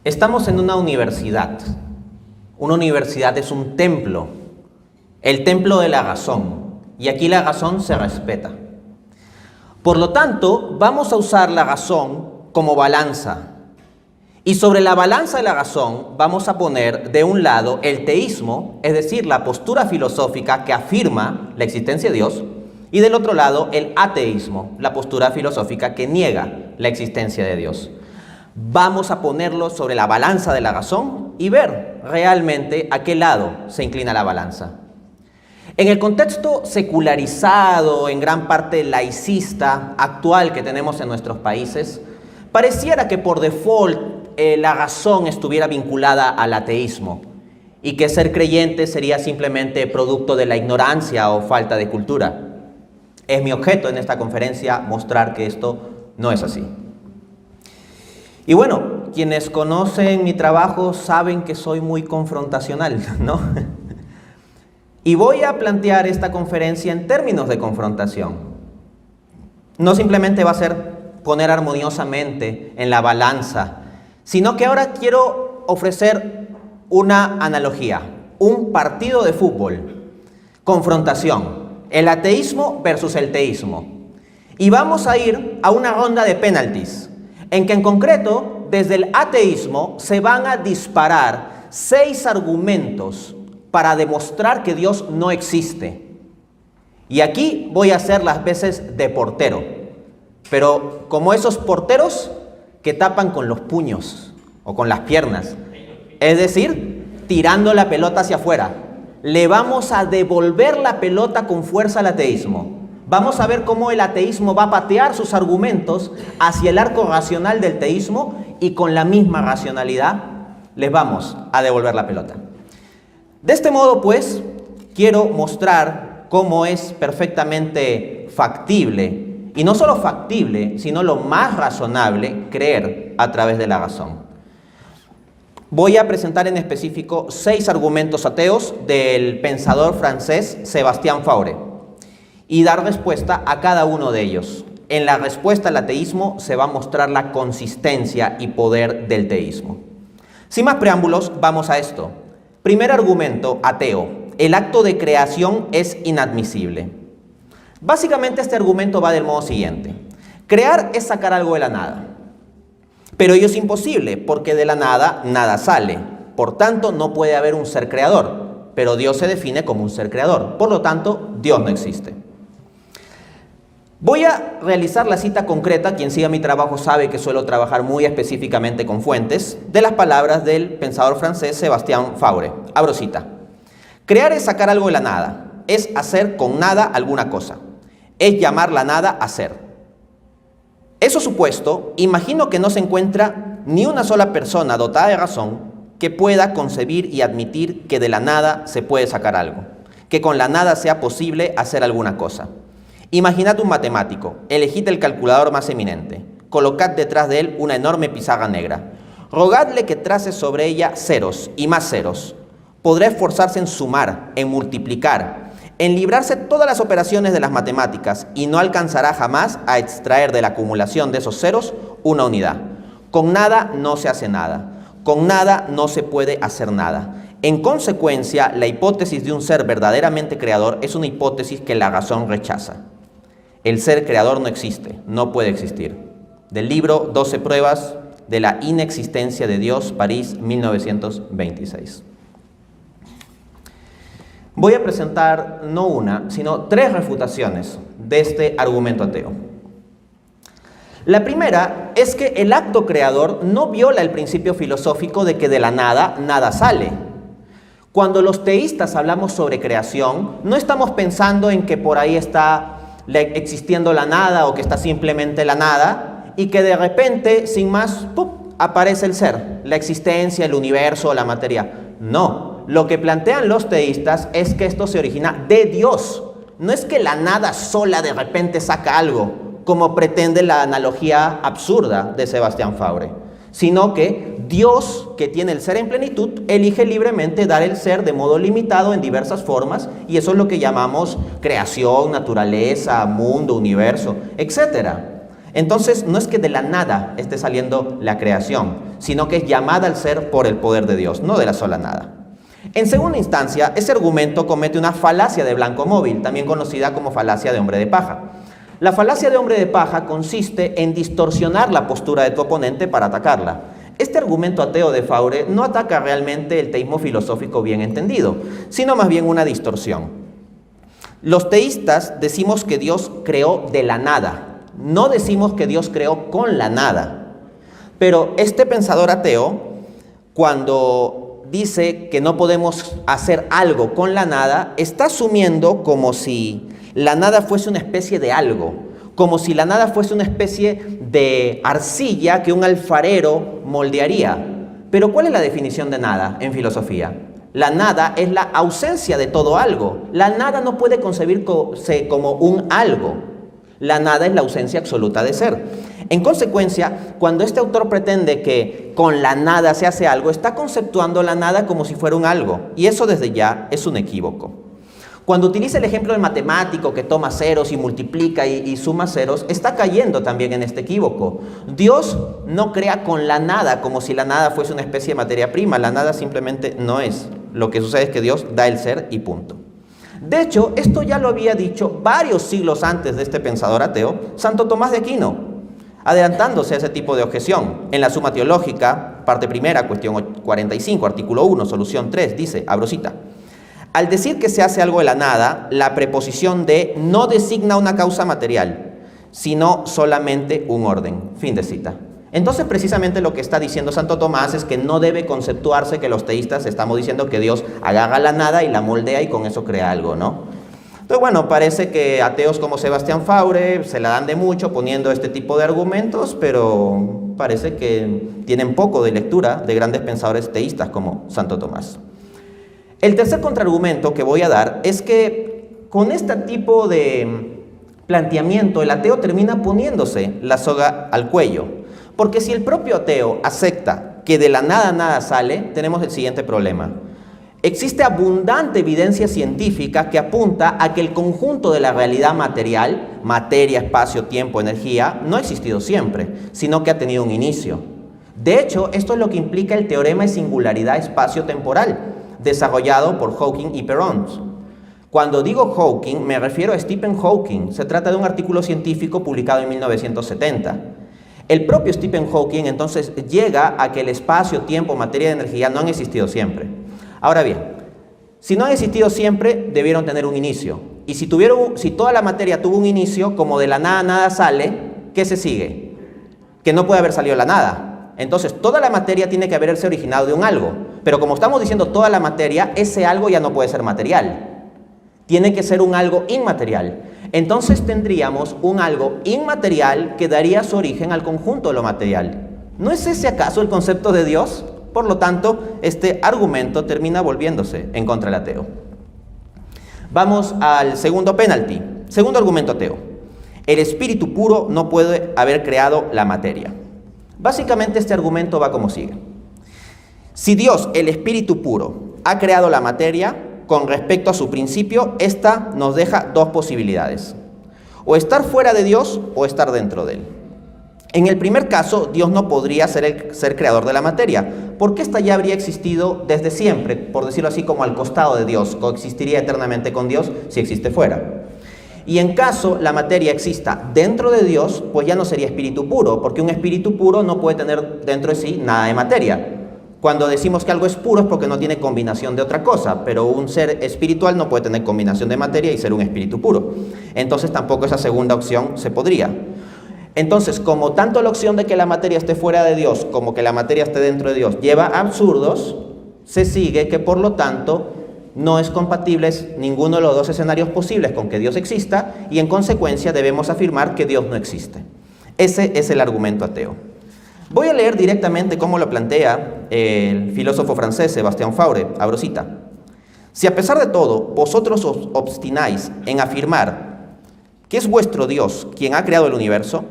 Estamos en una universidad. Una universidad es un templo, el templo de la razón. Y aquí la razón se respeta. Por lo tanto, vamos a usar la razón como balanza. Y sobre la balanza de la razón vamos a poner de un lado el teísmo, es decir, la postura filosófica que afirma la existencia de Dios, y del otro lado el ateísmo, la postura filosófica que niega la existencia de Dios. Vamos a ponerlo sobre la balanza de la razón y ver realmente a qué lado se inclina la balanza. En el contexto secularizado, en gran parte laicista, actual que tenemos en nuestros países, pareciera que por default la razón estuviera vinculada al ateísmo y que ser creyente sería simplemente producto de la ignorancia o falta de cultura. Es mi objeto en esta conferencia mostrar que esto no es así. Y bueno, quienes conocen mi trabajo saben que soy muy confrontacional, ¿no? Y voy a plantear esta conferencia en términos de confrontación. No simplemente va a ser poner armoniosamente en la balanza, sino que ahora quiero ofrecer una analogía, un partido de fútbol, confrontación, el ateísmo versus el teísmo. Y vamos a ir a una ronda de penaltis, en que en concreto, desde el ateísmo, se van a disparar 6 argumentos para demostrar que Dios no existe. Y aquí voy a hacer las veces de portero, pero como esos porteros que tapan con los puños o con las piernas, es decir, tirando la pelota hacia afuera. Le vamos a devolver la pelota con fuerza al ateísmo. Vamos a ver cómo el ateísmo va a patear sus argumentos hacia el arco racional del teísmo y con la misma racionalidad les vamos a devolver la pelota. De este modo, pues, quiero mostrar cómo es perfectamente factible, y no solo factible, sino lo más razonable, creer a través de la razón. Voy a presentar en específico 6 argumentos ateos del pensador francés Sébastien Faure y dar respuesta a cada uno de ellos. En la respuesta al ateísmo se va a mostrar la consistencia y poder del teísmo. Sin más preámbulos, vamos a esto. Primer argumento ateo: el acto de creación es inadmisible. Básicamente este argumento va del modo siguiente: crear es sacar algo de la nada, pero ello es imposible porque de la nada nada sale, por tanto no puede haber un ser creador, pero Dios se define como un ser creador, por lo tanto Dios no existe. Voy a realizar la cita concreta, quien siga mi trabajo sabe que suelo trabajar muy específicamente con fuentes, de las palabras del pensador francés Sébastien Faure. Abro cita: crear es sacar algo de la nada, es hacer con nada alguna cosa, es llamar la nada a ser. Eso supuesto, imagino que no se encuentra ni una sola persona dotada de razón que pueda concebir y admitir que de la nada se puede sacar algo, que con la nada sea posible hacer alguna cosa. Imaginad un matemático, elegid el calculador más eminente, colocad detrás de él una enorme pizarra negra, rogadle que trace sobre ella ceros y más ceros. Podrá esforzarse en sumar, en multiplicar, en librarse todas las operaciones de las matemáticas y no alcanzará jamás a extraer de la acumulación de esos ceros una unidad. Con nada no se hace nada, con nada no se puede hacer nada. En consecuencia, la hipótesis de un ser verdaderamente creador es una hipótesis que la razón rechaza. El ser creador no existe, no puede existir. Del libro 12 pruebas de la inexistencia de Dios, París, 1926. Voy a presentar no una, sino 3 refutaciones de este argumento ateo. La primera es que el acto creador no viola el principio filosófico de que de la nada, nada sale. Cuando los teístas hablamos sobre creación, no estamos pensando en que por ahí está existiendo la nada o que está simplemente la nada y que de repente, sin más, ¡pum!, aparece el ser, la existencia, el universo, la materia. No, lo que plantean los teístas es que esto se origina de Dios. No es que la nada sola de repente saca algo, como pretende la analogía absurda de Sébastien Faure, sino que Dios, que tiene el ser en plenitud, elige libremente dar el ser de modo limitado en diversas formas, y eso es lo que llamamos creación, naturaleza, mundo, universo, etc. Entonces, no es que de la nada esté saliendo la creación, sino que es llamada al ser por el poder de Dios, no de la sola nada. En segunda instancia, ese argumento comete una falacia de blanco móvil, también conocida como falacia de hombre de paja. La falacia de hombre de paja consiste en distorsionar la postura de tu oponente para atacarla. Este argumento ateo de Faure no ataca realmente el teísmo filosófico bien entendido, sino más bien una distorsión. Los teístas decimos que Dios creó de la nada, no decimos que Dios creó con la nada. Pero este pensador ateo, cuando dice que no podemos hacer algo con la nada, está asumiendo como si la nada fuese una especie de algo, como si la nada fuese una especie de arcilla que un alfarero moldearía. Pero ¿cuál es la definición de nada en filosofía? La nada es la ausencia de todo algo. La nada no puede concebirse como un algo. La nada es la ausencia absoluta de ser. En consecuencia, cuando este autor pretende que con la nada se hace algo, está conceptuando la nada como si fuera un algo. Y eso desde ya es un equívoco. Cuando utiliza el ejemplo del matemático que toma ceros y multiplica y suma ceros, está cayendo también en este equívoco. Dios no crea con la nada como si la nada fuese una especie de materia prima. La nada simplemente no es. Lo que sucede es que Dios da el ser y punto. De hecho, esto ya lo había dicho varios siglos antes de este pensador ateo, Santo Tomás de Aquino, adelantándose a ese tipo de objeción. En la Suma Teológica, parte primera, cuestión 45, artículo 1, solución 3, dice, abro cita: al decir que se hace algo de la nada, la preposición de no designa una causa material, sino solamente un orden. Fin de cita. Entonces, precisamente lo que está diciendo Santo Tomás es que no debe conceptuarse que los teístas estamos diciendo que Dios agarra la nada y la moldea y con eso crea algo, ¿no? Entonces, bueno, parece que ateos como Sebastián Faure se la dan de mucho poniendo este tipo de argumentos, pero parece que tienen poco de lectura de grandes pensadores teístas como Santo Tomás. El tercer contraargumento que voy a dar es que con este tipo de planteamiento el ateo termina poniéndose la soga al cuello. Porque si el propio ateo acepta que de la nada nada sale, tenemos el siguiente problema. Existe abundante evidencia científica que apunta a que el conjunto de la realidad material, materia, espacio, tiempo, energía, no ha existido siempre, sino que ha tenido un inicio. De hecho, esto es lo que implica el teorema de singularidad espacio-temporal, desarrollado por Hawking y Perron. Cuando digo Hawking, me refiero a Stephen Hawking. Se trata de un artículo científico publicado en 1970. El propio Stephen Hawking entonces llega a que el espacio, tiempo, materia y energía no han existido siempre. Ahora bien, si no han existido siempre, debieron tener un inicio. Y si toda la materia tuvo un inicio, como de la nada nada sale, ¿qué se sigue? Que no puede haber salido de la nada. Entonces, toda la materia tiene que haberse originado de un algo. Pero como estamos diciendo toda la materia, ese algo ya no puede ser material. Tiene que ser un algo inmaterial. Entonces tendríamos un algo inmaterial que daría su origen al conjunto de lo material. ¿No es ese acaso el concepto de Dios? Por lo tanto, este argumento termina volviéndose en contra del ateo. Vamos al segundo penalti. Segundo argumento ateo. El espíritu puro no puede haber creado la materia. Básicamente este argumento va como sigue. Si Dios, el espíritu puro, ha creado la materia, con respecto a su principio, esta nos deja dos posibilidades: o estar fuera de Dios o estar dentro de Él. En el primer caso, Dios no podría ser el ser creador de la materia, porque ésta ya habría existido desde siempre, por decirlo así, como al costado de Dios, coexistiría eternamente con Dios si existe fuera. Y en caso la materia exista dentro de Dios, pues ya no sería espíritu puro, porque un espíritu puro no puede tener dentro de sí nada de materia. Cuando decimos que algo es puro es porque no tiene combinación de otra cosa, pero un ser espiritual no puede tener combinación de materia y ser un espíritu puro. Entonces tampoco esa segunda opción se podría. Entonces, como tanto la opción de que la materia esté fuera de Dios como que la materia esté dentro de Dios lleva a absurdos, se sigue que por lo tanto no es compatible ninguno de los dos escenarios posibles con que Dios exista y en consecuencia debemos afirmar que Dios no existe. Ese es el argumento ateo. Voy a leer directamente cómo lo plantea el filósofo francés Sebastián Faure, abro cita: si a pesar de todo vosotros os obstináis en afirmar que es vuestro Dios quien ha creado el universo,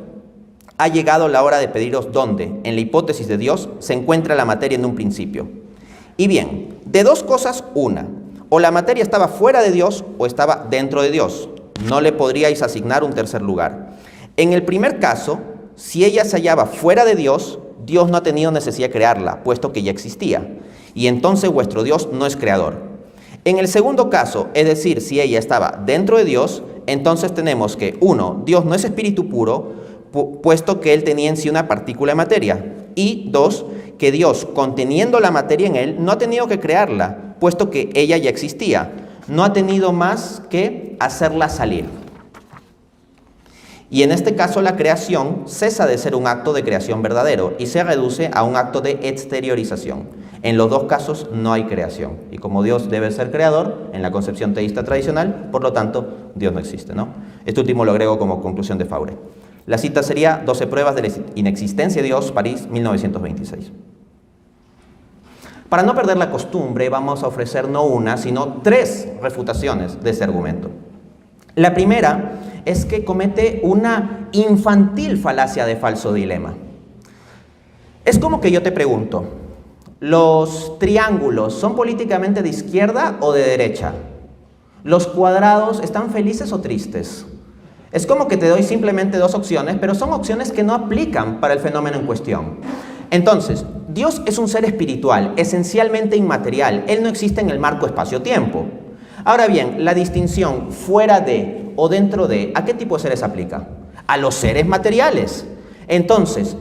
ha llegado la hora de pediros dónde, en la hipótesis de Dios, se encuentra la materia en un principio. Y bien, de dos cosas una: o la materia estaba fuera de Dios o estaba dentro de Dios. No le podríais asignar un tercer lugar. En el primer caso, si ella se hallaba fuera de Dios, Dios no ha tenido necesidad de crearla, puesto que ya existía. Y entonces vuestro Dios no es creador. En el segundo caso, es decir, si ella estaba dentro de Dios, entonces tenemos que, 1, Dios no es espíritu puro, puesto que Él tenía en sí una partícula de materia. Y 2, que Dios, conteniendo la materia en Él, no ha tenido que crearla, puesto que ella ya existía. No ha tenido más que hacerla salir. Y en este caso la creación cesa de ser un acto de creación verdadero y se reduce a un acto de exteriorización. En los dos casos no hay creación. Y como Dios debe ser creador, en la concepción teísta tradicional, por lo tanto, Dios no existe, ¿no? Este último lo agrego como conclusión de Faure. La cita sería 12 pruebas de la inexistencia de Dios, París, 1926. Para no perder la costumbre, vamos a ofrecer no una, sino 3 refutaciones de este argumento. La primera es que comete una infantil falacia de falso dilema. Es como que yo te pregunto, ¿los triángulos son políticamente de izquierda o de derecha? ¿Los cuadrados están felices o tristes? Es como que te doy simplemente 2 opciones, pero son opciones que no aplican para el fenómeno en cuestión. Entonces, Dios es un ser espiritual, esencialmente inmaterial. Él no existe en el marco espacio-tiempo. Ahora bien, la distinción fuera de o dentro de, ¿a qué tipo de seres aplica? A los seres materiales. Entonces,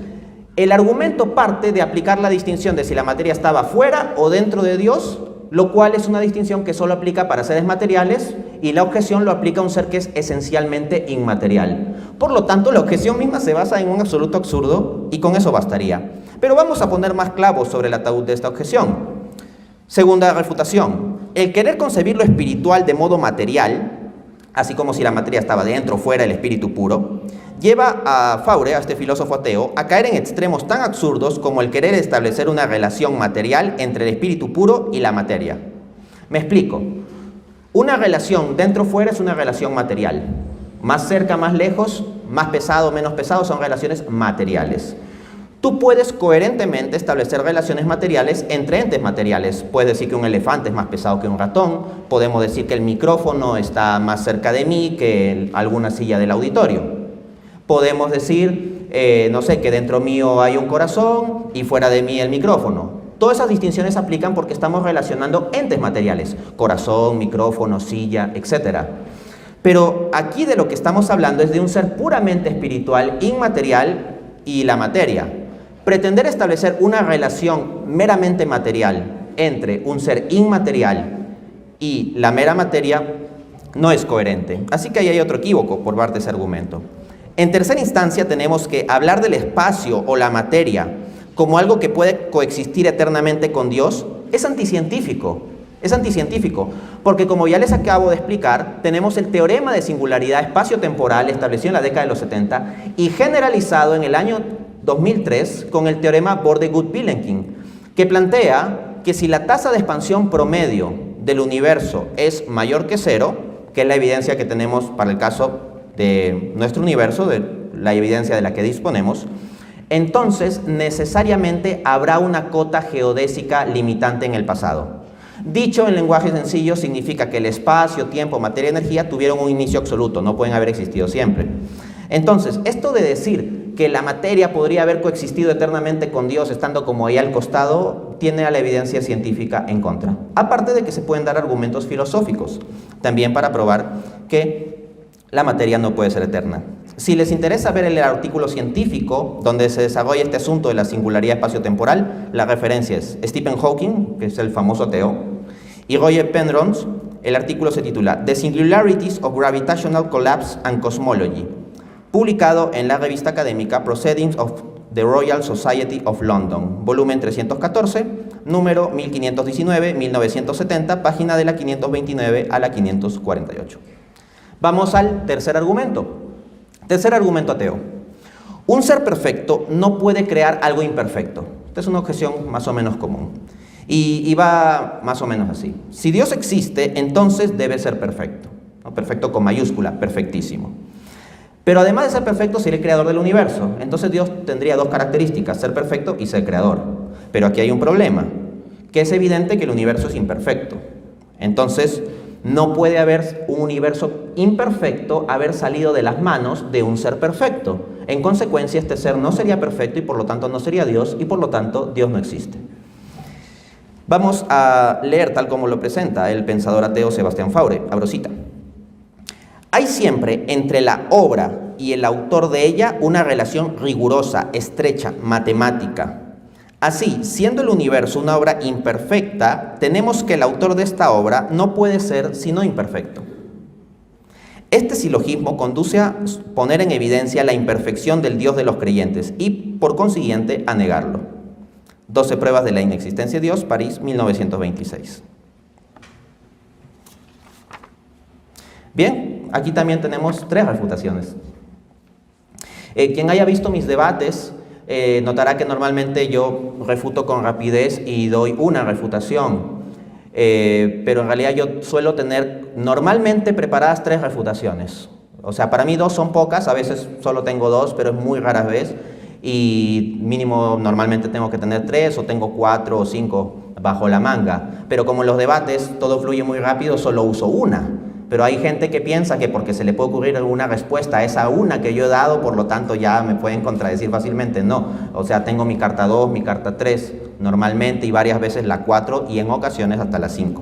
el argumento parte de aplicar la distinción de si la materia estaba fuera o dentro de Dios, lo cual es una distinción que solo aplica para seres materiales, y la objeción lo aplica a un ser que es esencialmente inmaterial. Por lo tanto, la objeción misma se basa en un absoluto absurdo, y con eso bastaría. Pero vamos a poner más clavos sobre el ataúd de esta objeción. Segunda refutación. El querer concebir lo espiritual de modo material, así como si la materia estaba dentro o fuera del espíritu puro, lleva a Faure, a este filósofo ateo, a caer en extremos tan absurdos como el querer establecer una relación material entre el espíritu puro y la materia. Me explico. Una relación dentro-fuera es una relación material. Más cerca, más lejos, más pesado, menos pesado, son relaciones materiales. Tú puedes coherentemente establecer relaciones materiales entre entes materiales. Puedes decir que un elefante es más pesado que un ratón. Podemos decir que el micrófono está más cerca de mí que alguna silla del auditorio. Podemos decir, no sé, que dentro mío hay un corazón y fuera de mí el micrófono. Todas esas distinciones aplican porque estamos relacionando entes materiales. Corazón, micrófono, silla, etc. Pero aquí de lo que estamos hablando es de un ser puramente espiritual, inmaterial y la materia. Pretender establecer una relación meramente material entre un ser inmaterial y la mera materia no es coherente. Así que ahí hay otro equívoco por parte de ese argumento. En tercera instancia tenemos que hablar del espacio o la materia como algo que puede coexistir eternamente con Dios es anticientífico. Es anticientífico, porque como ya les acabo de explicar, tenemos el teorema de singularidad espacio-temporal establecido en la década de los 70 y generalizado en el año 2003 con el teorema Borde-Gut-Vilenkin, que plantea que si la tasa de expansión promedio del universo es mayor que 0, que es la evidencia que tenemos para el caso de nuestro universo, de la evidencia de la que disponemos, entonces necesariamente habrá una cota geodésica limitante en el pasado. Dicho en lenguaje sencillo, significa que el espacio, tiempo, materia y energía tuvieron un inicio absoluto, no pueden haber existido siempre. Entonces, esto de decir que la materia podría haber coexistido eternamente con Dios estando como ahí al costado, tiene a la evidencia científica en contra. Aparte de que se pueden dar argumentos filosóficos, también para probar que la materia no puede ser eterna. Si les interesa ver el artículo científico donde se desarrolla este asunto de la singularidad espaciotemporal, la referencia es Stephen Hawking, que es el famoso ateo, y Roger Penrose. El artículo se titula The Singularities of Gravitational Collapse and Cosmology, publicado en la revista académica Proceedings of the Royal Society of London, volumen 314, número 1519-1970, página de la 529 a la 548. Vamos al tercer argumento. Tercer argumento ateo. Un ser perfecto no puede crear algo imperfecto. Esta es una objeción más o menos común. Y va más o menos así. Si Dios existe, entonces debe ser perfecto. ¿No? Perfecto con mayúscula, perfectísimo. Pero además de ser perfecto, sería el creador del universo. Entonces Dios tendría 2 características, ser perfecto y ser creador. Pero aquí hay un problema, que es evidente que el universo es imperfecto. Entonces, no puede haber un universo imperfecto haber salido de las manos de un ser perfecto. En consecuencia, este ser no sería perfecto y por lo tanto no sería Dios y por lo tanto Dios no existe. Vamos a leer tal como lo presenta el pensador ateo Sebastián Faure. Abro cita. Hay siempre entre la obra y el autor de ella una relación rigurosa, estrecha, matemática. Así, siendo el universo una obra imperfecta, tenemos que el autor de esta obra no puede ser sino imperfecto. Este silogismo conduce a poner en evidencia la imperfección del Dios de los creyentes y, por consiguiente, a negarlo. 12 pruebas de la inexistencia de Dios, París, 1926. Bien, aquí también tenemos 3 refutaciones. Quien haya visto mis debates notará que normalmente yo refuto con rapidez y doy una refutación, pero en realidad yo suelo tener normalmente preparadas 3 refutaciones. O sea, para mí 2 son pocas, a veces solo tengo 2, pero es muy rara vez, y mínimo normalmente tengo que tener 3 o tengo 4 o 5 bajo la manga. Pero como en los debates todo fluye muy rápido, solo uso una. Pero hay gente que piensa que porque se le puede ocurrir alguna respuesta a esa una que yo he dado, por lo tanto ya me pueden contradecir fácilmente. No, o sea, tengo mi carta 2, mi carta 3 normalmente y varias veces la 4 y en ocasiones hasta la 5.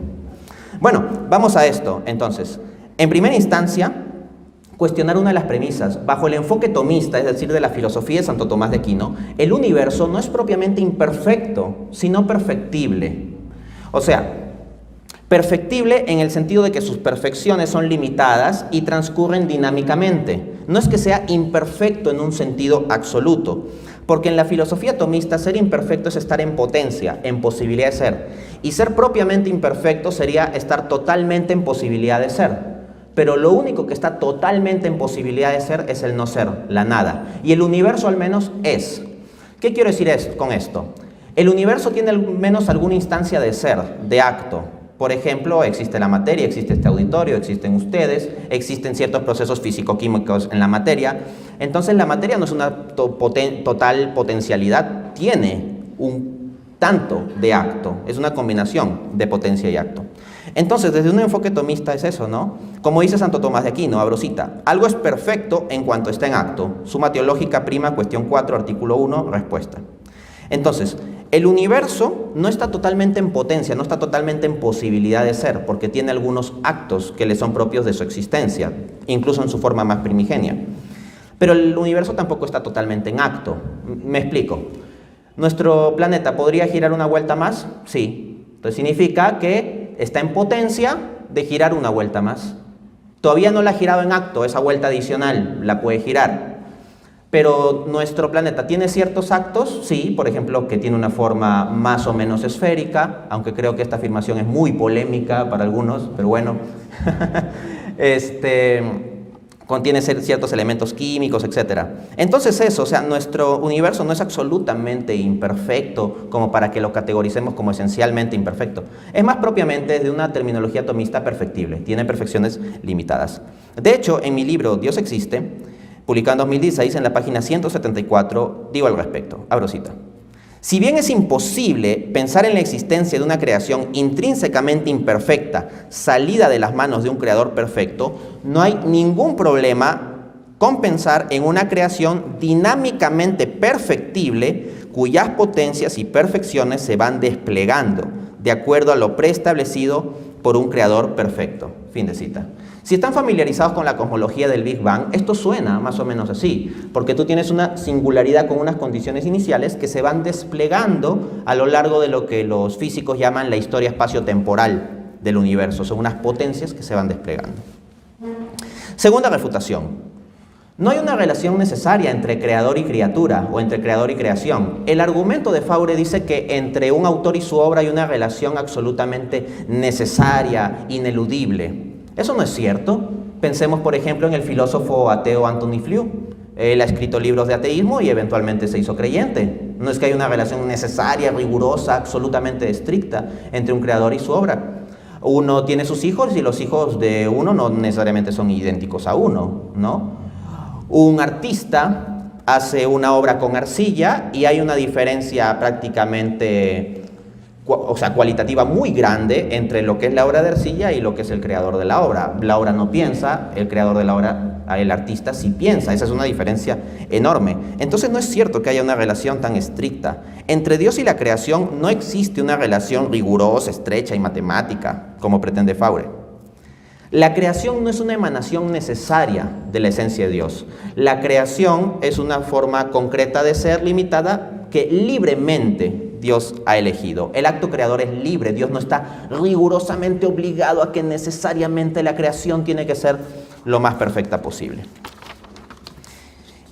Bueno, vamos a esto entonces. En primera instancia, cuestionar una de las premisas. Bajo el enfoque tomista, es decir, de la filosofía de Santo Tomás de Aquino, el universo no es propiamente imperfecto, sino perfectible. O sea, perfectible en el sentido de que sus perfecciones son limitadas y transcurren dinámicamente. No es que sea imperfecto en un sentido absoluto, porque en la filosofía tomista ser imperfecto es estar en potencia, en posibilidad de ser. Y ser propiamente imperfecto sería estar totalmente en posibilidad de ser. Pero lo único que está totalmente en posibilidad de ser es el no ser, la nada. Y el universo al menos es. ¿Qué quiero decir con esto? El universo tiene al menos alguna instancia de ser, de acto. Por ejemplo, existe la materia, existe este auditorio, existen ustedes, existen ciertos procesos físico-químicos en la materia. Entonces la materia no es una total potencialidad, tiene un tanto de acto, es una combinación de potencia y acto. Entonces, desde un enfoque tomista es eso, ¿no? Como dice Santo Tomás de Aquino, abro cita, algo es perfecto en cuanto está en acto. Suma teológica prima, cuestión 4, artículo 1, respuesta. Entonces, el universo no está totalmente en potencia, no está totalmente en posibilidad de ser, porque tiene algunos actos que le son propios de su existencia, incluso en su forma más primigenia. Pero el universo tampoco está totalmente en acto. Me explico. ¿Nuestro planeta podría girar una vuelta más? Sí. Entonces significa que está en potencia de girar una vuelta más. Todavía no la ha girado en acto, esa vuelta adicional la puede girar. Pero nuestro planeta tiene ciertos actos, sí, por ejemplo, que tiene una forma más o menos esférica, aunque creo que esta afirmación es muy polémica para algunos, pero bueno. Contiene ciertos elementos químicos, etc. Entonces eso, o sea, nuestro universo no es absolutamente imperfecto como para que lo categoricemos como esencialmente imperfecto. Es más propiamente de una terminología tomista perfectible, tiene perfecciones limitadas. De hecho, en mi libro Dios existe, publicado en 2016, en la página 174, digo al respecto, abro cita. Si bien es imposible pensar en la existencia de una creación intrínsecamente imperfecta, salida de las manos de un creador perfecto, no hay ningún problema con pensar en una creación dinámicamente perfectible, cuyas potencias y perfecciones se van desplegando, de acuerdo a lo preestablecido por un creador perfecto. Fin de cita. Si están familiarizados con la cosmología del Big Bang, esto suena más o menos así, porque tú tienes una singularidad con unas condiciones iniciales que se van desplegando a lo largo de lo que los físicos llaman la historia espacio-temporal del universo. Son unas potencias que se van desplegando. Segunda refutación. No hay una relación necesaria entre creador y criatura, o entre creador y creación. El argumento de Faure dice que entre un autor y su obra hay una relación absolutamente necesaria, ineludible. Eso no es cierto. Pensemos, por ejemplo, en el filósofo ateo Antony Flew. Él ha escrito libros de ateísmo y eventualmente se hizo creyente. No es que haya una relación necesaria, rigurosa, absolutamente estricta entre un creador y su obra. Uno tiene sus hijos y los hijos de uno no necesariamente son idénticos a uno, ¿no? Un artista hace una obra con arcilla y hay una diferencia prácticamente, cualitativa muy grande entre lo que es la obra de arcilla y lo que es el creador de la obra. La obra no piensa, el creador de la obra el artista sí piensa. Esa es una diferencia enorme. Entonces no es cierto que haya una relación tan estricta. Entre Dios y la creación no existe una relación rigurosa, estrecha y matemática, como pretende Faure. La creación no es una emanación necesaria de la esencia de Dios. La creación es una forma concreta de ser limitada que libremente Dios ha elegido. El acto creador es libre. Dios no está rigurosamente obligado a que necesariamente la creación tiene que ser lo más perfecta posible.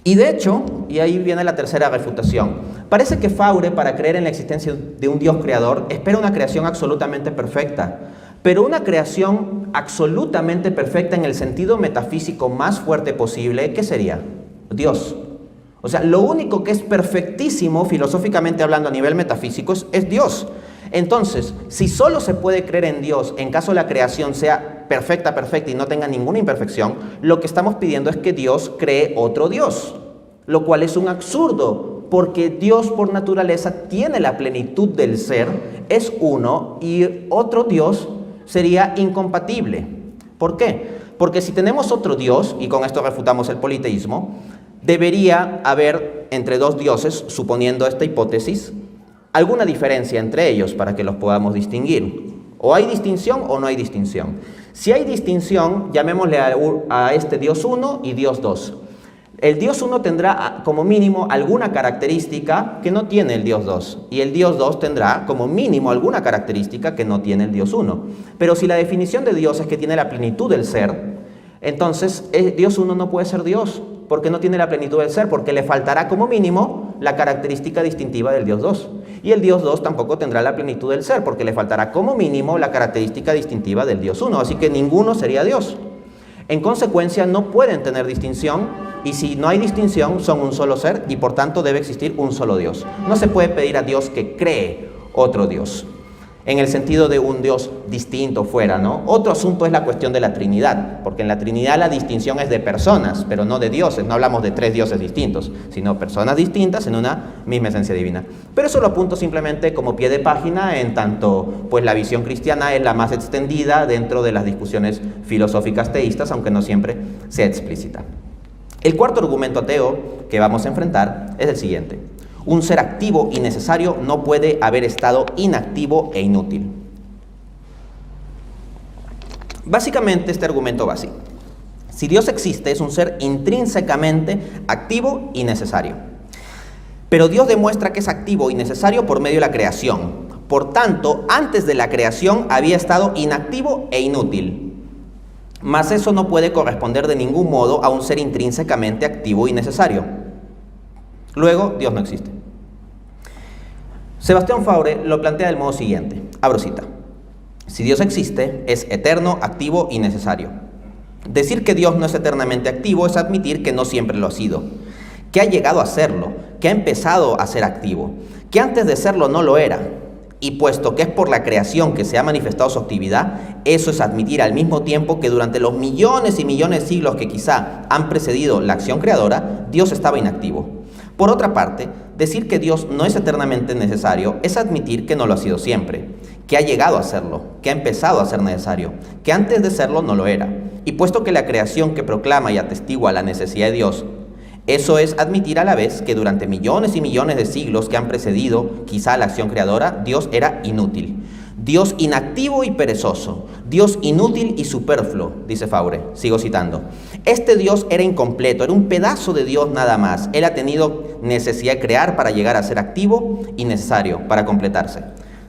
Y de hecho, y ahí viene la tercera refutación, parece que Faure, para creer en la existencia de un Dios creador, espera una creación absolutamente perfecta. Pero una creación absolutamente perfecta en el sentido metafísico más fuerte posible, ¿qué sería? Dios. O sea, lo único que es perfectísimo, filosóficamente hablando a nivel metafísico, es Dios. Entonces, si solo se puede creer en Dios en caso la creación sea perfecta y no tenga ninguna imperfección, lo que estamos pidiendo es que Dios cree otro Dios, lo cual es un absurdo, porque Dios por naturaleza tiene la plenitud del ser, es uno, y otro Dios sería incompatible. ¿Por qué? Porque si tenemos otro Dios, y con esto refutamos el politeísmo, debería haber entre dos dioses, suponiendo esta hipótesis, alguna diferencia entre ellos para que los podamos distinguir. O hay distinción o no hay distinción. Si hay distinción, llamémosle a este Dios 1 y Dios 2. El Dios 1 tendrá como mínimo alguna característica que no tiene el Dios 2. Y el Dios 2 tendrá como mínimo alguna característica que no tiene el Dios 1. Pero si la definición de Dios es que tiene la plenitud del ser, entonces Dios 1 no puede ser Dios, porque no tiene la plenitud del ser, porque le faltará como mínimo la característica distintiva del Dios 2. Y el Dios 2 tampoco tendrá la plenitud del ser, porque le faltará como mínimo la característica distintiva del Dios 1. Así que ninguno sería Dios. En consecuencia, no pueden tener distinción, y si no hay distinción, son un solo ser, y por tanto debe existir un solo Dios. No se puede pedir a Dios que cree otro Dios, en el sentido de un Dios distinto fuera, ¿no? Otro asunto es la cuestión de la Trinidad, porque en la Trinidad la distinción es de personas, pero no de dioses. No hablamos de tres dioses distintos, sino personas distintas en una misma esencia divina. Pero eso lo apunto simplemente como pie de página, en tanto pues la visión cristiana es la más extendida dentro de las discusiones filosóficas teístas, aunque no siempre sea explícita. El cuarto argumento ateo que vamos a enfrentar es el siguiente. Un ser activo y necesario no puede haber estado inactivo e inútil. Básicamente este argumento va así. Si Dios existe, es un ser intrínsecamente activo y necesario. Pero Dios demuestra que es activo y necesario por medio de la creación. Por tanto, antes de la creación había estado inactivo e inútil. Mas eso no puede corresponder de ningún modo a un ser intrínsecamente activo y necesario. Luego, Dios no existe. Sebastián Faure lo plantea del modo siguiente, abro cita. Si Dios existe, es eterno, activo y necesario. Decir que Dios no es eternamente activo es admitir que no siempre lo ha sido, que ha llegado a serlo, que ha empezado a ser activo, que antes de serlo no lo era. Y puesto que es por la creación que se ha manifestado su actividad, eso es admitir al mismo tiempo que durante los millones y millones de siglos que quizá han precedido la acción creadora, Dios estaba inactivo. Por otra parte, decir que Dios no es eternamente necesario es admitir que no lo ha sido siempre, que ha llegado a serlo, que ha empezado a ser necesario, que antes de serlo no lo era. Y puesto que la creación que proclama y atestigua la necesidad de Dios, eso es admitir a la vez que durante millones y millones de siglos que han precedido quizá la acción creadora, Dios era inútil. Dios inactivo y perezoso, Dios inútil y superfluo, dice Faure, sigo citando. Este Dios era incompleto, era un pedazo de Dios nada más. Él ha tenido necesidad de crear para llegar a ser activo y necesario para completarse.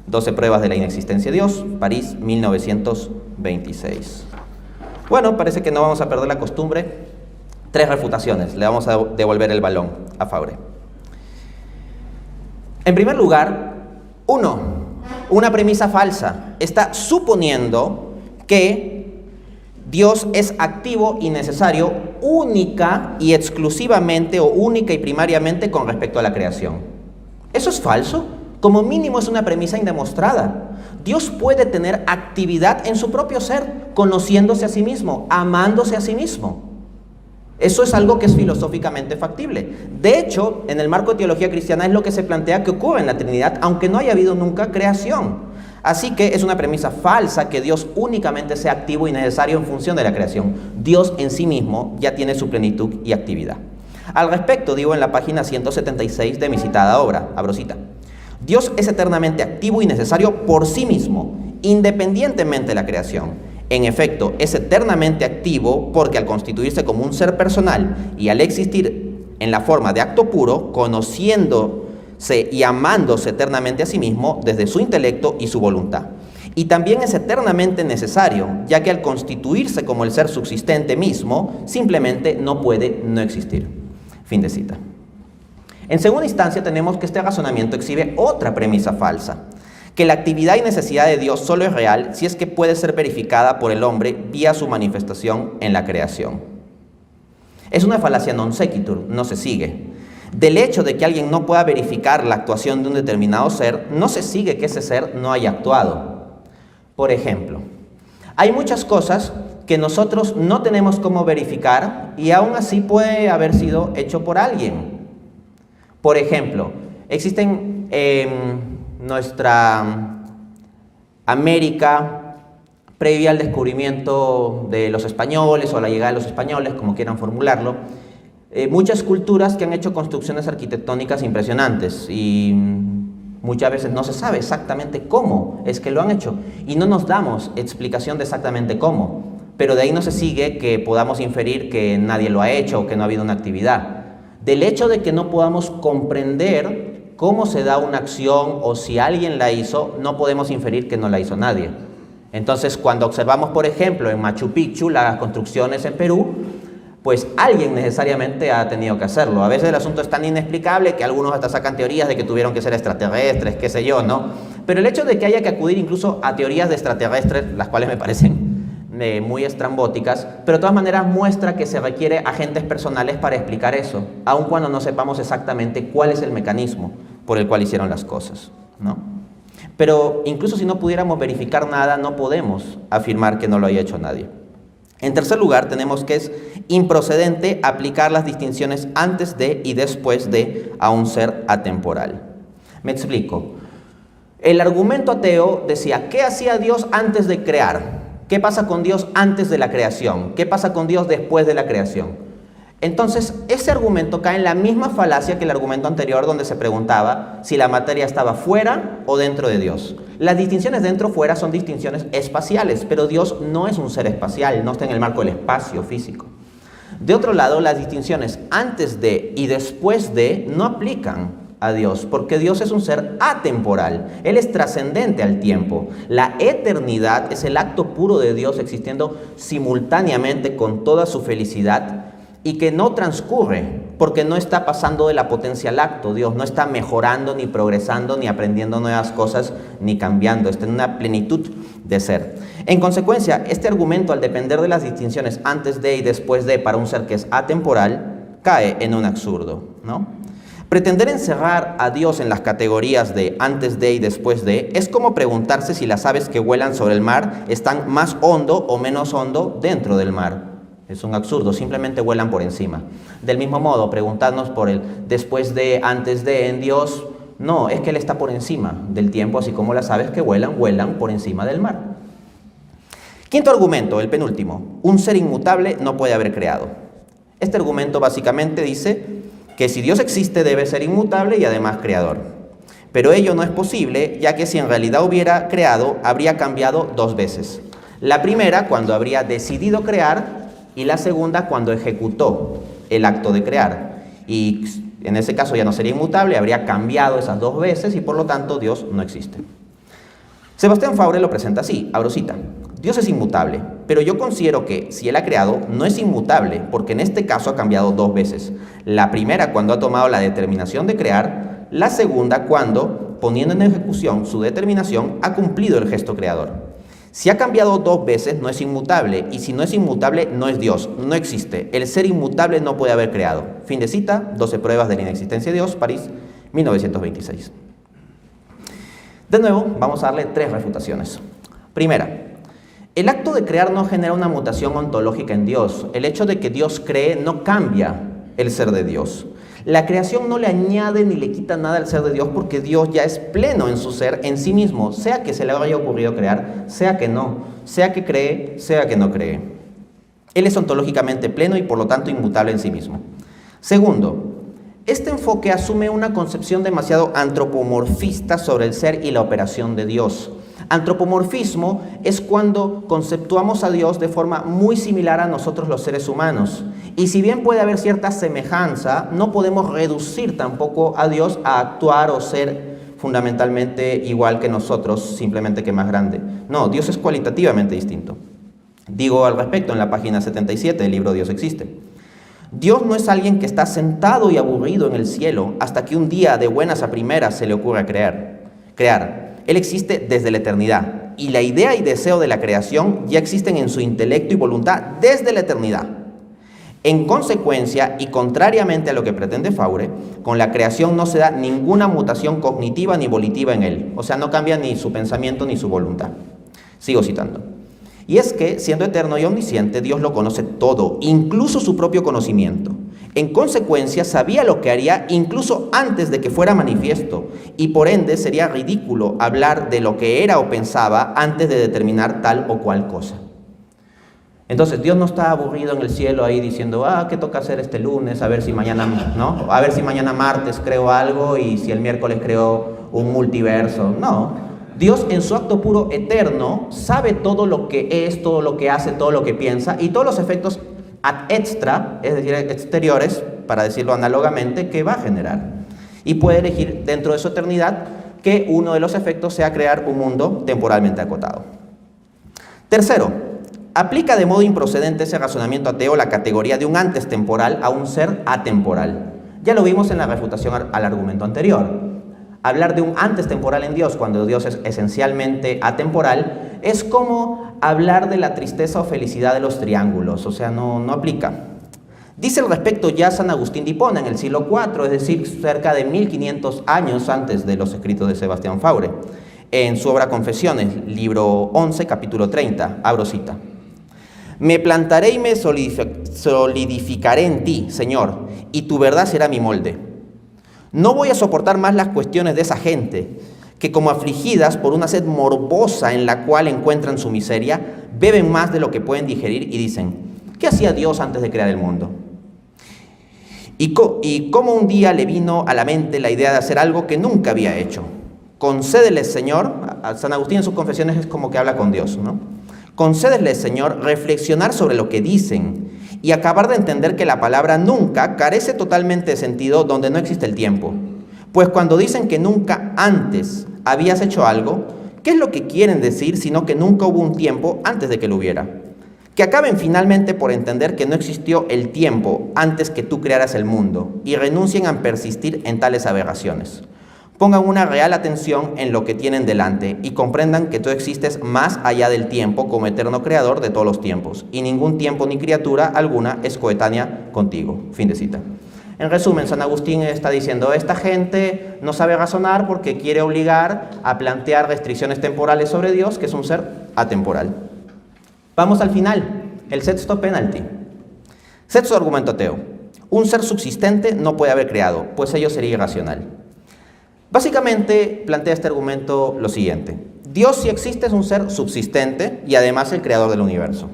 12 pruebas de la inexistencia de Dios, París, 1926. Bueno, parece que no vamos a perder la costumbre. 3 refutaciones, le vamos a devolver el balón a Faure. En primer lugar, una premisa falsa. Está suponiendo que Dios es activo y necesario única y exclusivamente o única y primariamente con respecto a la creación. Eso es falso. Como mínimo es una premisa indemostrada. Dios puede tener actividad en su propio ser, conociéndose a sí mismo, amándose a sí mismo. Eso es algo que es filosóficamente factible. De hecho, en el marco de teología cristiana es lo que se plantea que ocurre en la Trinidad, aunque no haya habido nunca creación. Así que es una premisa falsa que Dios únicamente sea activo y necesario en función de la creación. Dios en sí mismo ya tiene su plenitud y actividad. Al respecto, digo en la página 176 de mi citada obra, abro cita: Dios es eternamente activo y necesario por sí mismo, independientemente de la creación. En efecto, es eternamente activo porque al constituirse como un ser personal y al existir en la forma de acto puro, conociéndose y amándose eternamente a sí mismo desde su intelecto y su voluntad. Y también es eternamente necesario, ya que al constituirse como el ser subsistente mismo, simplemente no puede no existir. Fin de cita. En segunda instancia, tenemos que este razonamiento exhibe otra premisa falsa: que la actividad y necesidad de Dios solo es real si es que puede ser verificada por el hombre vía su manifestación en la creación. Es una falacia non sequitur, no se sigue. Del hecho de que alguien no pueda verificar la actuación de un determinado ser, no se sigue que ese ser no haya actuado. Por ejemplo, hay muchas cosas que nosotros no tenemos cómo verificar y aún así puede haber sido hecho por alguien. Por ejemplo, existen nuestra América, previa al descubrimiento de los españoles o la llegada de los españoles, como quieran formularlo, muchas culturas que han hecho construcciones arquitectónicas impresionantes y muchas veces no se sabe exactamente cómo es que lo han hecho y no nos damos explicación de exactamente cómo, pero de ahí no se sigue que podamos inferir que nadie lo ha hecho o que no ha habido una actividad. Del hecho de que no podamos comprender cómo se da una acción o si alguien la hizo, no podemos inferir que no la hizo nadie. Entonces, cuando observamos, por ejemplo, en Machu Picchu, las construcciones en Perú, pues alguien necesariamente ha tenido que hacerlo. A veces el asunto es tan inexplicable que algunos hasta sacan teorías de que tuvieron que ser extraterrestres, qué sé yo, ¿no? Pero el hecho de que haya que acudir incluso a teorías de extraterrestres, las cuales me parecen muy estrambóticas, pero de todas maneras muestra que se requiere agentes personales para explicar eso, aun cuando no sepamos exactamente cuál es el mecanismo por el cual hicieron las cosas, ¿no? Pero incluso si no pudiéramos verificar nada, no podemos afirmar que no lo haya hecho nadie. En tercer lugar, tenemos que es improcedente aplicar las distinciones antes de y después de a un ser atemporal. Me explico. El argumento ateo decía, ¿qué hacía Dios antes de crear? ¿Qué pasa con Dios antes de la creación? ¿Qué pasa con Dios después de la creación? Entonces, ese argumento cae en la misma falacia que el argumento anterior, donde se preguntaba si la materia estaba fuera o dentro de Dios. Las distinciones dentro o fuera son distinciones espaciales, pero Dios no es un ser espacial, no está en el marco del espacio físico. De otro lado, las distinciones antes de y después de no aplican a Dios, porque Dios es un ser atemporal, Él es trascendente al tiempo. La eternidad es el acto puro de Dios existiendo simultáneamente con toda su felicidad y que no transcurre, porque no está pasando de la potencia al acto. Dios no está mejorando, ni progresando, ni aprendiendo nuevas cosas, ni cambiando. Está en una plenitud de ser. En consecuencia, este argumento, al depender de las distinciones antes de y después de para un ser que es atemporal, cae en un absurdo, ¿no? Pretender encerrar a Dios en las categorías de antes de y después de es como preguntarse si las aves que vuelan sobre el mar están más hondo o menos hondo dentro del mar. Es un absurdo, simplemente vuelan por encima. Del mismo modo, preguntarnos por el después de, antes de en Dios, no, es que Él está por encima del tiempo, así como las aves que vuelan, vuelan por encima del mar. Quinto argumento, el penúltimo, un ser inmutable no puede haber creado. Este argumento básicamente dice que si Dios existe debe ser inmutable y además creador. Pero ello no es posible, ya que si en realidad hubiera creado, habría cambiado dos veces. La primera, cuando habría decidido crear, y la segunda cuando ejecutó el acto de crear. Y en ese caso ya no sería inmutable, habría cambiado esas dos veces y por lo tanto Dios no existe. Sebastián Faure lo presenta así, abro cita: Dios es inmutable, pero yo considero que si Él ha creado, no es inmutable, porque en este caso ha cambiado dos veces. La primera cuando ha tomado la determinación de crear, la segunda cuando, poniendo en ejecución su determinación, ha cumplido el gesto creador. Si ha cambiado dos veces, no es inmutable, y si no es inmutable, no es Dios, no existe. El ser inmutable no puede haber creado. Fin de cita, 12 pruebas de la inexistencia de Dios, París, 1926. De nuevo, vamos a darle 3 refutaciones. Primera, el acto de crear no genera una mutación ontológica en Dios. El hecho de que Dios cree no cambia el ser de Dios. La creación no le añade ni le quita nada al ser de Dios porque Dios ya es pleno en su ser, en sí mismo, sea que se le haya ocurrido crear, sea que no, sea que cree, sea que no cree. Él es ontológicamente pleno y por lo tanto inmutable en sí mismo. Segundo, este enfoque asume una concepción demasiado antropomorfista sobre el ser y la operación de Dios. Antropomorfismo es cuando conceptuamos a Dios de forma muy similar a nosotros los seres humanos. Y si bien puede haber cierta semejanza, no podemos reducir tampoco a Dios a actuar o ser fundamentalmente igual que nosotros, simplemente que más grande. No, Dios es cualitativamente distinto. Digo al respecto en la página 77 del libro Dios existe. Dios no es alguien que está sentado y aburrido en el cielo hasta que un día de buenas a primeras se le ocurra crear. Él existe desde la eternidad y la idea y deseo de la creación ya existen en su intelecto y voluntad desde la eternidad. En consecuencia, y contrariamente a lo que pretende Faure, con la creación no se da ninguna mutación cognitiva ni volitiva en él, o sea, no cambia ni su pensamiento ni su voluntad. Sigo citando. Y es que, siendo eterno y omnisciente, Dios lo conoce todo, incluso su propio conocimiento. En consecuencia, sabía lo que haría incluso antes de que fuera manifiesto, y por ende sería ridículo hablar de lo que era o pensaba antes de determinar tal o cual cosa. Entonces, Dios no está aburrido en el cielo ahí diciendo, ¿qué toca hacer este lunes? A ver si mañana, ¿no? A ver si mañana martes creo algo y si el miércoles creo un multiverso. No. Dios en su acto puro eterno sabe todo lo que es, todo lo que hace, todo lo que piensa y todos los efectos ad extra, es decir, exteriores, para decirlo análogamente, que va a generar. Y puede elegir dentro de su eternidad que uno de los efectos sea crear un mundo temporalmente acotado. Tercero, aplica de modo improcedente ese razonamiento ateo la categoría de un antes temporal a un ser atemporal. Ya lo vimos en la refutación al argumento anterior. Hablar de un antes temporal en Dios cuando Dios es esencialmente atemporal es como hablar de la tristeza o felicidad de los triángulos, o sea, no aplica. Dice al respecto ya San Agustín de Hipona en el siglo IV, es decir, cerca de 1500 años antes de los escritos de Sebastián Faure, en su obra Confesiones, libro 11, capítulo 30, abro cita. Me plantaré y me solidificaré en ti, Señor, y tu verdad será mi molde. No voy a soportar más las cuestiones de esa gente, que como afligidas por una sed morbosa en la cual encuentran su miseria, beben más de lo que pueden digerir y dicen, ¿qué hacía Dios antes de crear el mundo? Y cómo un día le vino a la mente la idea de hacer algo que nunca había hecho. Concédeles, Señor, a San Agustín en sus confesiones es como que habla con Dios, ¿no? Concédeles, Señor, reflexionar sobre lo que dicen y acabar de entender que la palabra nunca carece totalmente de sentido donde no existe el tiempo. Pues cuando dicen que nunca antes habías hecho algo, ¿qué es lo que quieren decir sino que nunca hubo un tiempo antes de que lo hubiera? Que acaben finalmente por entender que no existió el tiempo antes que tú crearas el mundo y renuncien a persistir en tales aberraciones. Pongan una real atención en lo que tienen delante y comprendan que tú existes más allá del tiempo como eterno creador de todos los tiempos y ningún tiempo ni criatura alguna es coetánea contigo. Fin de cita. En resumen, San Agustín está diciendo, esta gente no sabe razonar porque quiere obligar a plantear restricciones temporales sobre Dios, que es un ser atemporal. Vamos al final, el sexto penalti. Sexto argumento ateo. Un ser subsistente no puede haber creado, pues ello sería irracional. Básicamente plantea este argumento lo siguiente. Dios, si existe, es un ser subsistente y además el creador del universo.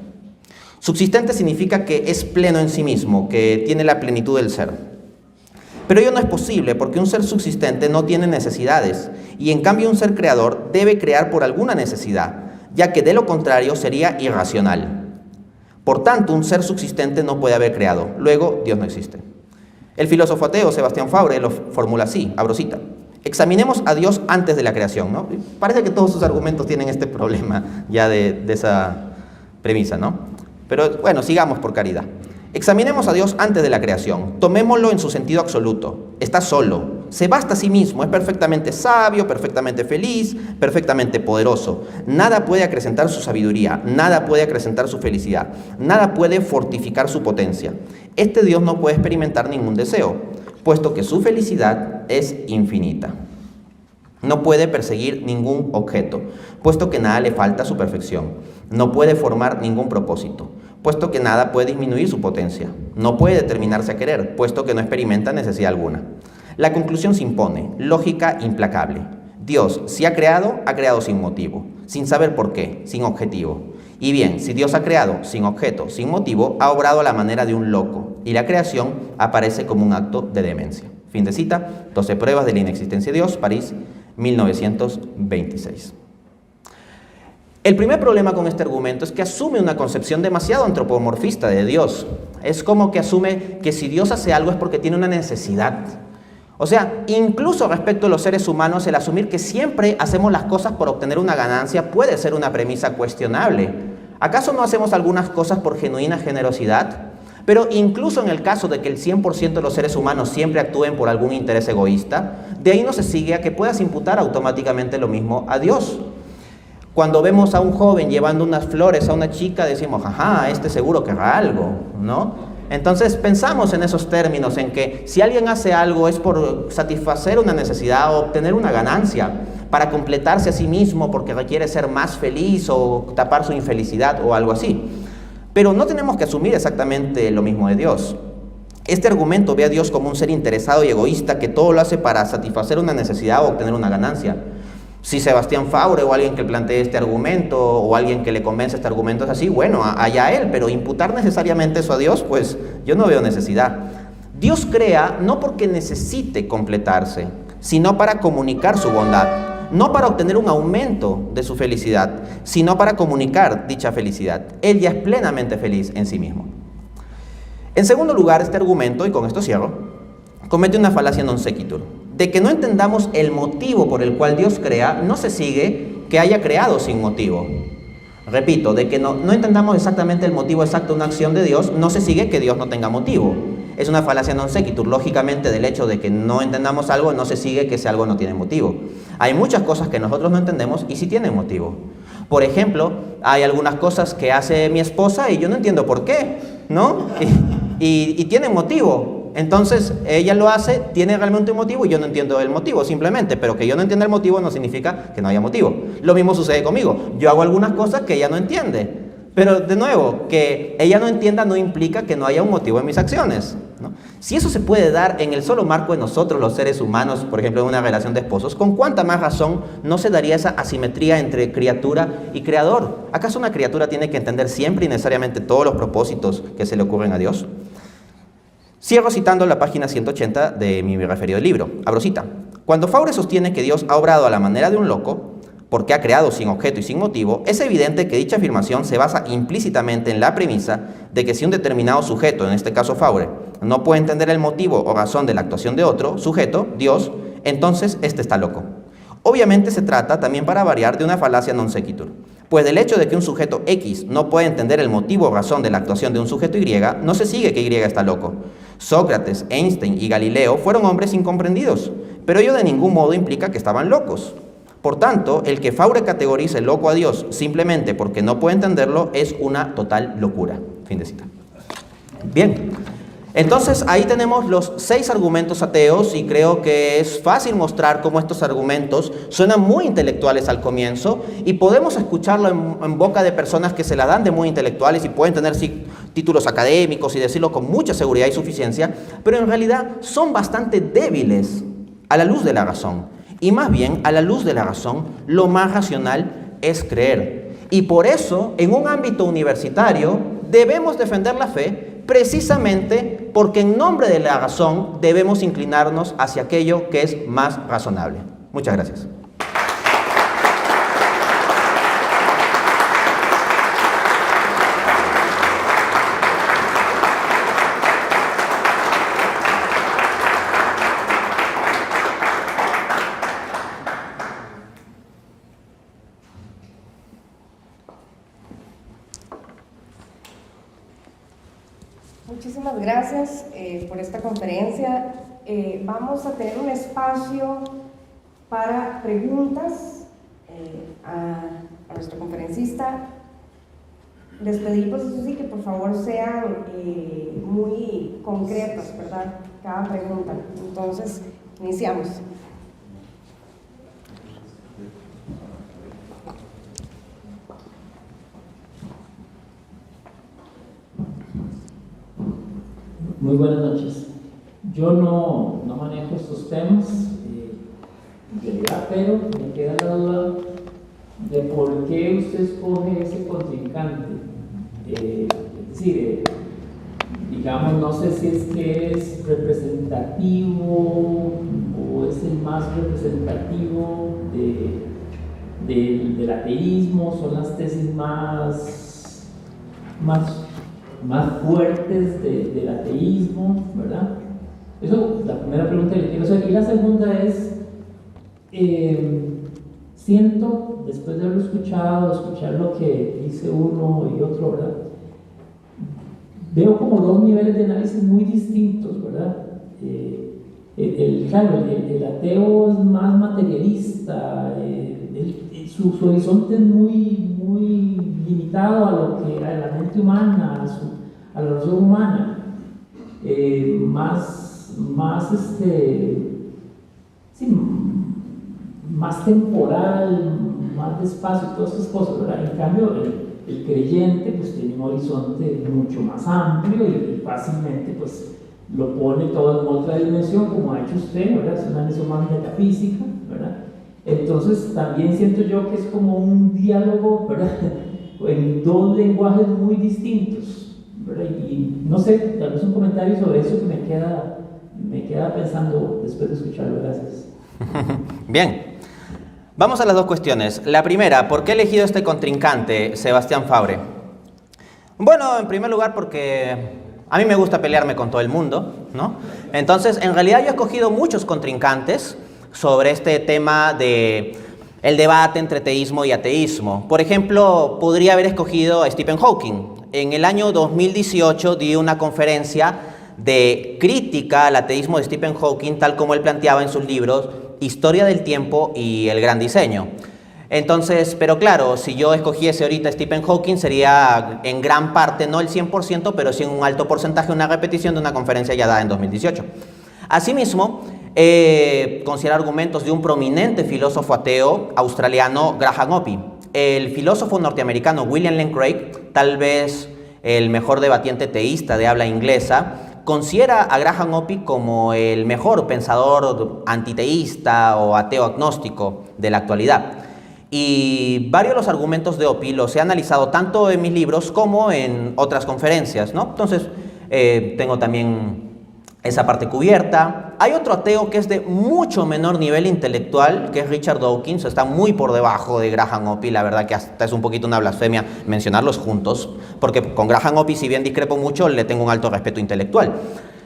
Subsistente significa que es pleno en sí mismo, que tiene la plenitud del ser. Pero ello no es posible porque un ser subsistente no tiene necesidades y en cambio un ser creador debe crear por alguna necesidad, ya que de lo contrario sería irracional. Por tanto, un ser subsistente no puede haber creado, luego Dios no existe. El filósofo ateo Sebastián Faure lo formula así, abro cita. Examinemos a Dios antes de la creación, ¿no? Parece que todos sus argumentos tienen este problema ya de esa premisa, ¿no? Pero bueno, sigamos por caridad. Examinemos a Dios antes de la creación, tomémoslo en su sentido absoluto. Está solo, se basta a sí mismo, es perfectamente sabio, perfectamente feliz, perfectamente poderoso. Nada puede acrecentar su sabiduría, nada puede acrecentar su felicidad, nada puede fortificar su potencia. Este Dios no puede experimentar ningún deseo, puesto que su felicidad es infinita. No puede perseguir ningún objeto, puesto que nada le falta a su perfección. No puede formar ningún propósito, puesto que nada puede disminuir su potencia. No puede determinarse a querer, puesto que no experimenta necesidad alguna. La conclusión se impone, lógica implacable. Dios, si ha creado sin motivo, sin saber por qué, sin objetivo. Y bien, si Dios ha creado sin objeto, sin motivo, ha obrado a la manera de un loco, y la creación aparece como un acto de demencia. Fin de cita, 12 pruebas de la inexistencia de Dios, París, 1926. El primer problema con este argumento es que asume una concepción demasiado antropomorfista de Dios. Es como que asume que si Dios hace algo es porque tiene una necesidad. O sea, incluso respecto a los seres humanos, el asumir que siempre hacemos las cosas por obtener una ganancia puede ser una premisa cuestionable. ¿Acaso no hacemos algunas cosas por genuina generosidad? Pero incluso en el caso de que el 100% de los seres humanos siempre actúen por algún interés egoísta, de ahí no se sigue a que puedas imputar automáticamente lo mismo a Dios. Cuando vemos a un joven llevando unas flores a una chica, decimos, ajá, este seguro querrá algo, ¿no? Entonces pensamos en esos términos, en que si alguien hace algo es por satisfacer una necesidad o obtener una ganancia, para completarse a sí mismo porque requiere ser más feliz o tapar su infelicidad o algo así. Pero no tenemos que asumir exactamente lo mismo de Dios. Este argumento ve a Dios como un ser interesado y egoísta que todo lo hace para satisfacer una necesidad o obtener una ganancia. Si Sebastián Faure o alguien que plantee este argumento o alguien que le convence este argumento es así, bueno, allá él, pero imputar necesariamente eso a Dios, pues yo no veo necesidad. Dios crea no porque necesite completarse, sino para comunicar su bondad, no para obtener un aumento de su felicidad, sino para comunicar dicha felicidad. Él ya es plenamente feliz en sí mismo. En segundo lugar, este argumento, y con esto cierro, comete una falacia non sequitur. De que no entendamos el motivo por el cual Dios crea, no se sigue que haya creado sin motivo. Repito, de que no entendamos exactamente el motivo exacto de una acción de Dios, no se sigue que Dios no tenga motivo. Es una falacia non sequitur. Lógicamente, del hecho de que no entendamos algo, no se sigue que ese algo no tiene motivo. Hay muchas cosas que nosotros no entendemos y sí tienen motivo. Por ejemplo, hay algunas cosas que hace mi esposa y yo no entiendo por qué, ¿no? Y tienen motivo. Entonces, ella lo hace, tiene realmente un motivo y yo no entiendo el motivo, simplemente. Pero que yo no entienda el motivo no significa que no haya motivo. Lo mismo sucede conmigo. Yo hago algunas cosas que ella no entiende. Pero, de nuevo, que ella no entienda no implica que no haya un motivo en mis acciones, ¿no? Si eso se puede dar en el solo marco de nosotros, los seres humanos, por ejemplo, en una relación de esposos, ¿con cuánta más razón no se daría esa asimetría entre criatura y creador? ¿Acaso una criatura tiene que entender siempre y necesariamente todos los propósitos que se le ocurren a Dios? Cierro citando la página 180 de mi referido libro. Abro cita. Cuando Faure sostiene que Dios ha obrado a la manera de un loco, porque ha creado sin objeto y sin motivo, es evidente que dicha afirmación se basa implícitamente en la premisa de que si un determinado sujeto, en este caso Faure, no puede entender el motivo o razón de la actuación de otro sujeto, Dios, entonces éste está loco. Obviamente se trata, también para variar, de una falacia non sequitur, pues del hecho de que un sujeto X no puede entender el motivo o razón de la actuación de un sujeto Y, no se sigue que Y está loco. Sócrates, Einstein y Galileo fueron hombres incomprendidos, pero ello de ningún modo implica que estaban locos. Por tanto, el que Faure categorice loco a Dios simplemente porque no puede entenderlo es una total locura. Fin de cita. Bien, entonces ahí tenemos los 6 argumentos ateos y creo que es fácil mostrar cómo estos argumentos suenan muy intelectuales al comienzo y podemos escucharlo en boca de personas que se la dan de muy intelectuales y pueden tener títulos académicos y decirlo con mucha seguridad y suficiencia, pero en realidad son bastante débiles a la luz de la razón. Y más bien, a la luz de la razón, lo más racional es creer. Y por eso, en un ámbito universitario, debemos defender la fe precisamente porque en nombre de la razón debemos inclinarnos hacia aquello que es más razonable. Muchas gracias. Muchísimas gracias por esta conferencia. Vamos a tener un espacio para preguntas a nuestro conferencista. Les pedimos, eso sí, que por favor sean muy concretas, ¿verdad? Cada pregunta. Entonces, iniciamos. Muy buenas noches. Yo no manejo estos temas, en realidad, pero me queda la duda de por qué usted escoge ese contrincante. Es decir, digamos, no sé si es que es representativo o es el más representativo del ateísmo, son las tesis más fuertes del ateísmo, ¿verdad? Eso, la primera pregunta que le quiero hacer. Y la segunda es, siento, después de haberlo escuchar lo que dice uno y otro, ¿verdad? Veo como dos niveles de análisis muy distintos, ¿verdad? Claro, el ateo es más materialista, su horizonte es muy limitado a lo que a la mente humana, a la razón humana, más temporal, más despacio, todas esas cosas, ¿verdad? En cambio, el creyente pues tiene un horizonte mucho más amplio y fácilmente pues lo pone todo en otra dimensión, como ha hecho usted, ¿verdad? Es una dimensión más metafísica, ¿verdad? Entonces también siento yo que es como un diálogo, ¿verdad? En dos lenguajes muy distintos, ¿verdad? Y no sé, tal vez un comentario sobre eso que me queda pensando después de escucharlo. Gracias. Bien, vamos a las dos cuestiones. La primera, ¿por qué he elegido este contrincante, Sebastián Faure? Bueno, en primer lugar porque a mí me gusta pelearme con todo el mundo, ¿no? Entonces, en realidad yo he escogido muchos contrincantes sobre este tema de el debate entre teísmo y ateísmo. Por ejemplo, podría haber escogido a Stephen Hawking. En el año 2018 di una conferencia de crítica al ateísmo de Stephen Hawking, tal como él planteaba en sus libros Historia del Tiempo y El Gran Diseño. Entonces, pero claro, si yo escogiese ahorita a Stephen Hawking sería en gran parte, no el 100%, pero sí en un alto porcentaje una repetición de una conferencia ya dada en 2018. Asimismo, considero argumentos de un prominente filósofo ateo australiano, Graham Oppy. El filósofo norteamericano William Lane Craig, tal vez el mejor debatiente teísta de habla inglesa, considera a Graham Oppy como el mejor pensador antiteísta o ateo agnóstico de la actualidad. Y varios de los argumentos de Oppy los he analizado tanto en mis libros como en otras conferencias, ¿no? Entonces, tengo también esa parte cubierta. Hay otro ateo que es de mucho menor nivel intelectual, que es Richard Dawkins. Está muy por debajo de Graham Oppy. La verdad que hasta es un poquito una blasfemia mencionarlos juntos, porque con Graham Oppy, si bien discrepo mucho, le tengo un alto respeto intelectual.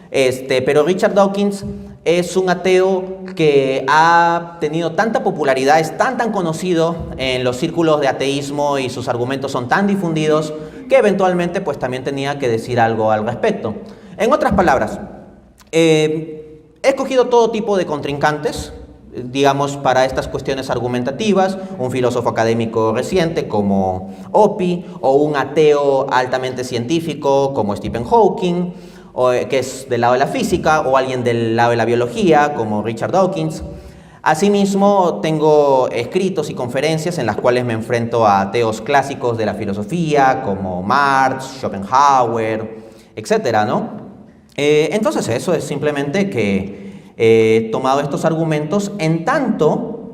Pero Richard Dawkins es un ateo que ha tenido tanta popularidad, es tan conocido en los círculos de ateísmo y sus argumentos son tan difundidos que eventualmente pues también tenía que decir algo al respecto. En otras palabras, he escogido todo tipo de contrincantes, digamos, para estas cuestiones argumentativas, un filósofo académico reciente como Oppy, o un ateo altamente científico como Stephen Hawking, que es del lado de la física, o alguien del lado de la biología como Richard Dawkins. Asimismo, tengo escritos y conferencias en las cuales me enfrento a ateos clásicos de la filosofía como Marx, Schopenhauer, etcétera, ¿no? Entonces eso es simplemente que he tomado estos argumentos en tanto,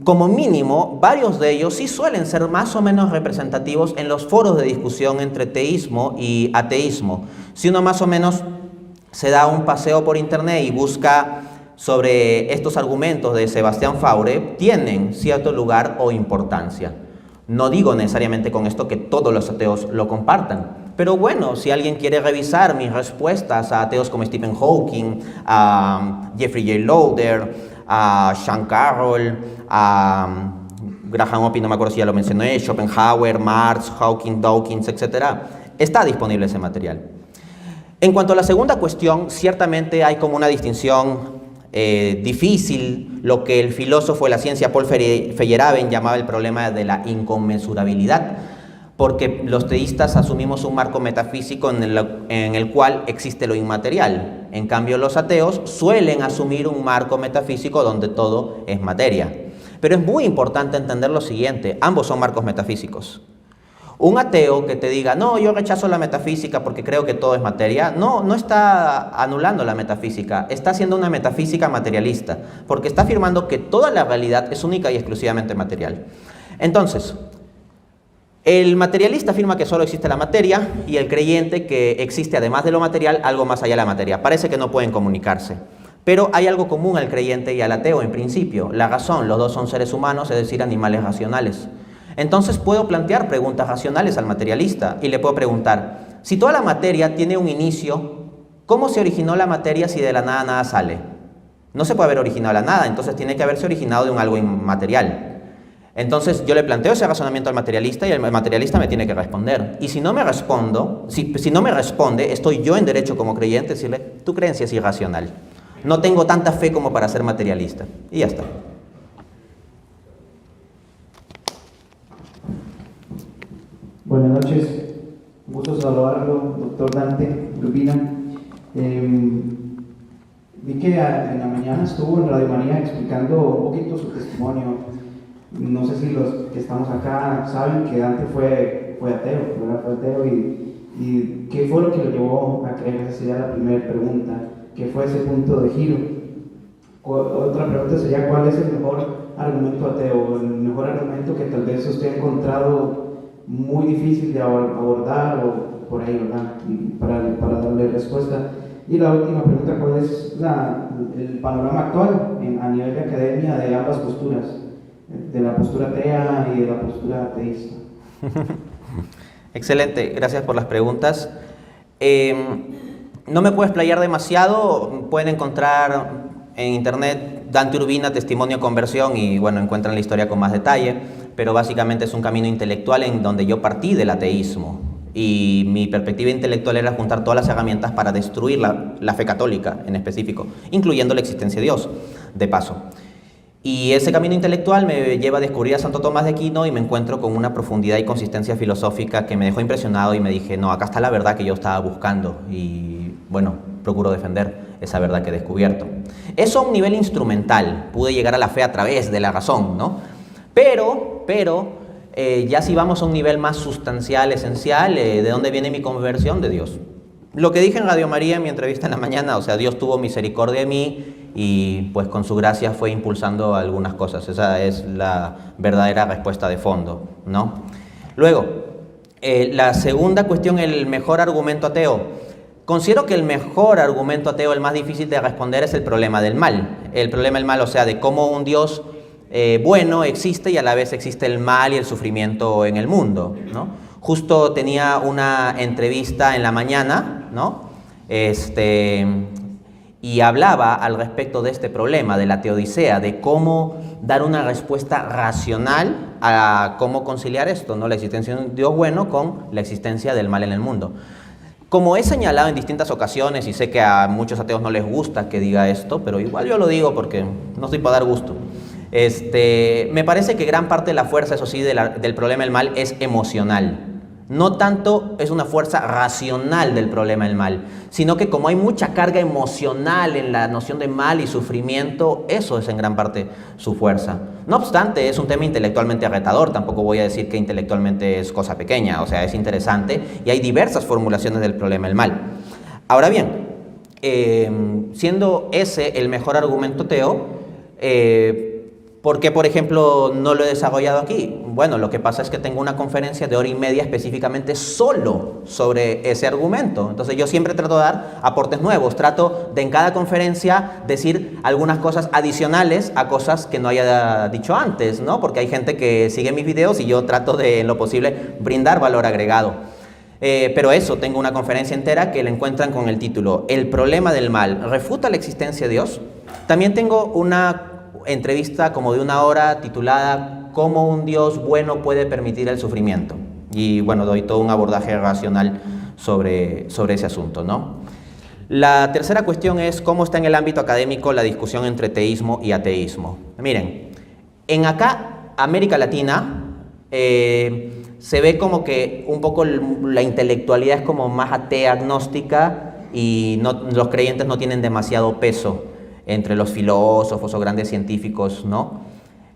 como mínimo, varios de ellos sí suelen ser más o menos representativos en los foros de discusión entre teísmo y ateísmo. Si uno más o menos se da un paseo por internet y busca sobre estos argumentos de Sebastián Faure, tienen cierto lugar o importancia. No digo necesariamente con esto que todos los ateos lo compartan, pero bueno, si alguien quiere revisar mis respuestas a ateos como Stephen Hawking, a Jeffrey J. Lauder, a Sean Carroll, a Graham Oppy, no me acuerdo si ya lo mencioné, Schopenhauer, Marx, Hawking, Dawkins, etc., está disponible ese material. En cuanto a la segunda cuestión, ciertamente hay como una distinción difícil, lo que el filósofo de la ciencia Paul Feyerabend llamaba el problema de la inconmensurabilidad, porque los teístas asumimos un marco metafísico en el cual existe lo inmaterial. En cambio, los ateos suelen asumir un marco metafísico donde todo es materia. Pero es muy importante entender lo siguiente, ambos son marcos metafísicos. Un ateo que te diga, no, yo rechazo la metafísica porque creo que todo es materia, no está anulando la metafísica, está haciendo una metafísica materialista, porque está afirmando que toda la realidad es única y exclusivamente material. Entonces, el materialista afirma que solo existe la materia y el creyente que existe además de lo material algo más allá de la materia. Parece que no pueden comunicarse. Pero hay algo común al creyente y al ateo en principio, la razón. Los dos son seres humanos, es decir, animales racionales. Entonces puedo plantear preguntas racionales al materialista y le puedo preguntar, si toda la materia tiene un inicio, ¿cómo se originó la materia si de la nada nada sale? No se puede haber originado la nada, entonces tiene que haberse originado de un algo inmaterial. Entonces yo le planteo ese razonamiento al materialista y el materialista me tiene que responder. Y si no me respondo, si no me responde, estoy yo en derecho como creyente a decirle, tu creencia es irracional. No tengo tanta fe como para ser materialista. Y ya está. Buenas noches, un gusto saludarlo, doctor Dante Urbina. Vi que en la mañana estuvo en Radio María explicando un poquito su testimonio. No sé si los que estamos acá saben que Dante fue ateo, ¿verdad? Fue ateo y ¿qué fue lo que lo llevó a creer? Esa sería la primera pregunta. ¿Qué fue ese punto de giro? Otra pregunta sería, ¿cuál es el mejor argumento ateo? El mejor argumento que tal vez usted ha encontrado muy difícil de abordar o por ahí, ¿verdad? Y para darle respuesta. Y la última pregunta, ¿cuál es el panorama actual a nivel de academia de ambas posturas? De la postura atea y de la postura ateísta. Excelente, gracias por las preguntas. No me puedo explayar demasiado, pueden encontrar en internet Dante Urbina, testimonio conversión y bueno, encuentran la historia con más detalle, pero básicamente es un camino intelectual en donde yo partí del ateísmo y mi perspectiva intelectual era juntar todas las herramientas para destruir la fe católica en específico, incluyendo la existencia de Dios, de paso. Y ese camino intelectual me lleva a descubrir a Santo Tomás de Aquino y me encuentro con una profundidad y consistencia filosófica que me dejó impresionado y me dije, no, acá está la verdad que yo estaba buscando y bueno, procuro defender esa verdad que he descubierto. Eso a un nivel instrumental, pude llegar a la fe a través de la razón, ¿no? Pero ya si vamos a un nivel más sustancial, esencial, ¿de dónde viene mi conversión? De Dios. Lo que dije en Radio María en mi entrevista en la mañana, o sea, Dios tuvo misericordia de mí y pues con su gracia fue impulsando algunas cosas. Esa es la verdadera respuesta de fondo, ¿no? Luego, la segunda cuestión, el mejor argumento ateo. Considero que el mejor argumento ateo, el más difícil de responder, es el problema del mal. El problema del mal, o sea, de cómo un Dios bueno existe y a la vez existe el mal y el sufrimiento en el mundo, ¿no? Justo tenía una entrevista en la mañana, ¿no? Y hablaba al respecto de este problema, de la teodicea, de cómo dar una respuesta racional a cómo conciliar esto, ¿no? La existencia de un Dios bueno con la existencia del mal en el mundo. Como he señalado en distintas ocasiones, y sé que a muchos ateos no les gusta que diga esto, pero igual yo lo digo porque no estoy para dar gusto. Me parece que gran parte de la fuerza, eso sí, del problema del mal es emocional. No tanto es una fuerza racional del problema del mal, sino que como hay mucha carga emocional en la noción de mal y sufrimiento, eso es en gran parte su fuerza. No obstante, es un tema intelectualmente retador, tampoco voy a decir que intelectualmente es cosa pequeña, o sea, es interesante y hay diversas formulaciones del problema del mal. Ahora bien, siendo ese el mejor argumento ateo, ¿por qué, por ejemplo, no lo he desarrollado aquí? Bueno, lo que pasa es que tengo una conferencia de 1 hora y media específicamente solo sobre ese argumento. Entonces yo siempre trato de dar aportes nuevos, trato de en cada conferencia decir algunas cosas adicionales a cosas que no haya dicho antes, ¿no? Porque hay gente que sigue mis videos y yo trato de, en lo posible, brindar valor agregado. Pero eso, tengo una conferencia entera que la encuentran con el título El problema del mal, ¿refuta la existencia de Dios? También tengo una entrevista como de 1 hora titulada ¿Cómo un Dios bueno puede permitir el sufrimiento? Y bueno, doy todo un abordaje racional sobre ese asunto, ¿no? La tercera cuestión es cómo está en el ámbito académico la discusión entre teísmo y ateísmo. Miren, en acá, América Latina, se ve como que un poco la intelectualidad es como más atea, agnóstica y los creyentes no tienen demasiado peso entre los filósofos o grandes científicos, ¿no?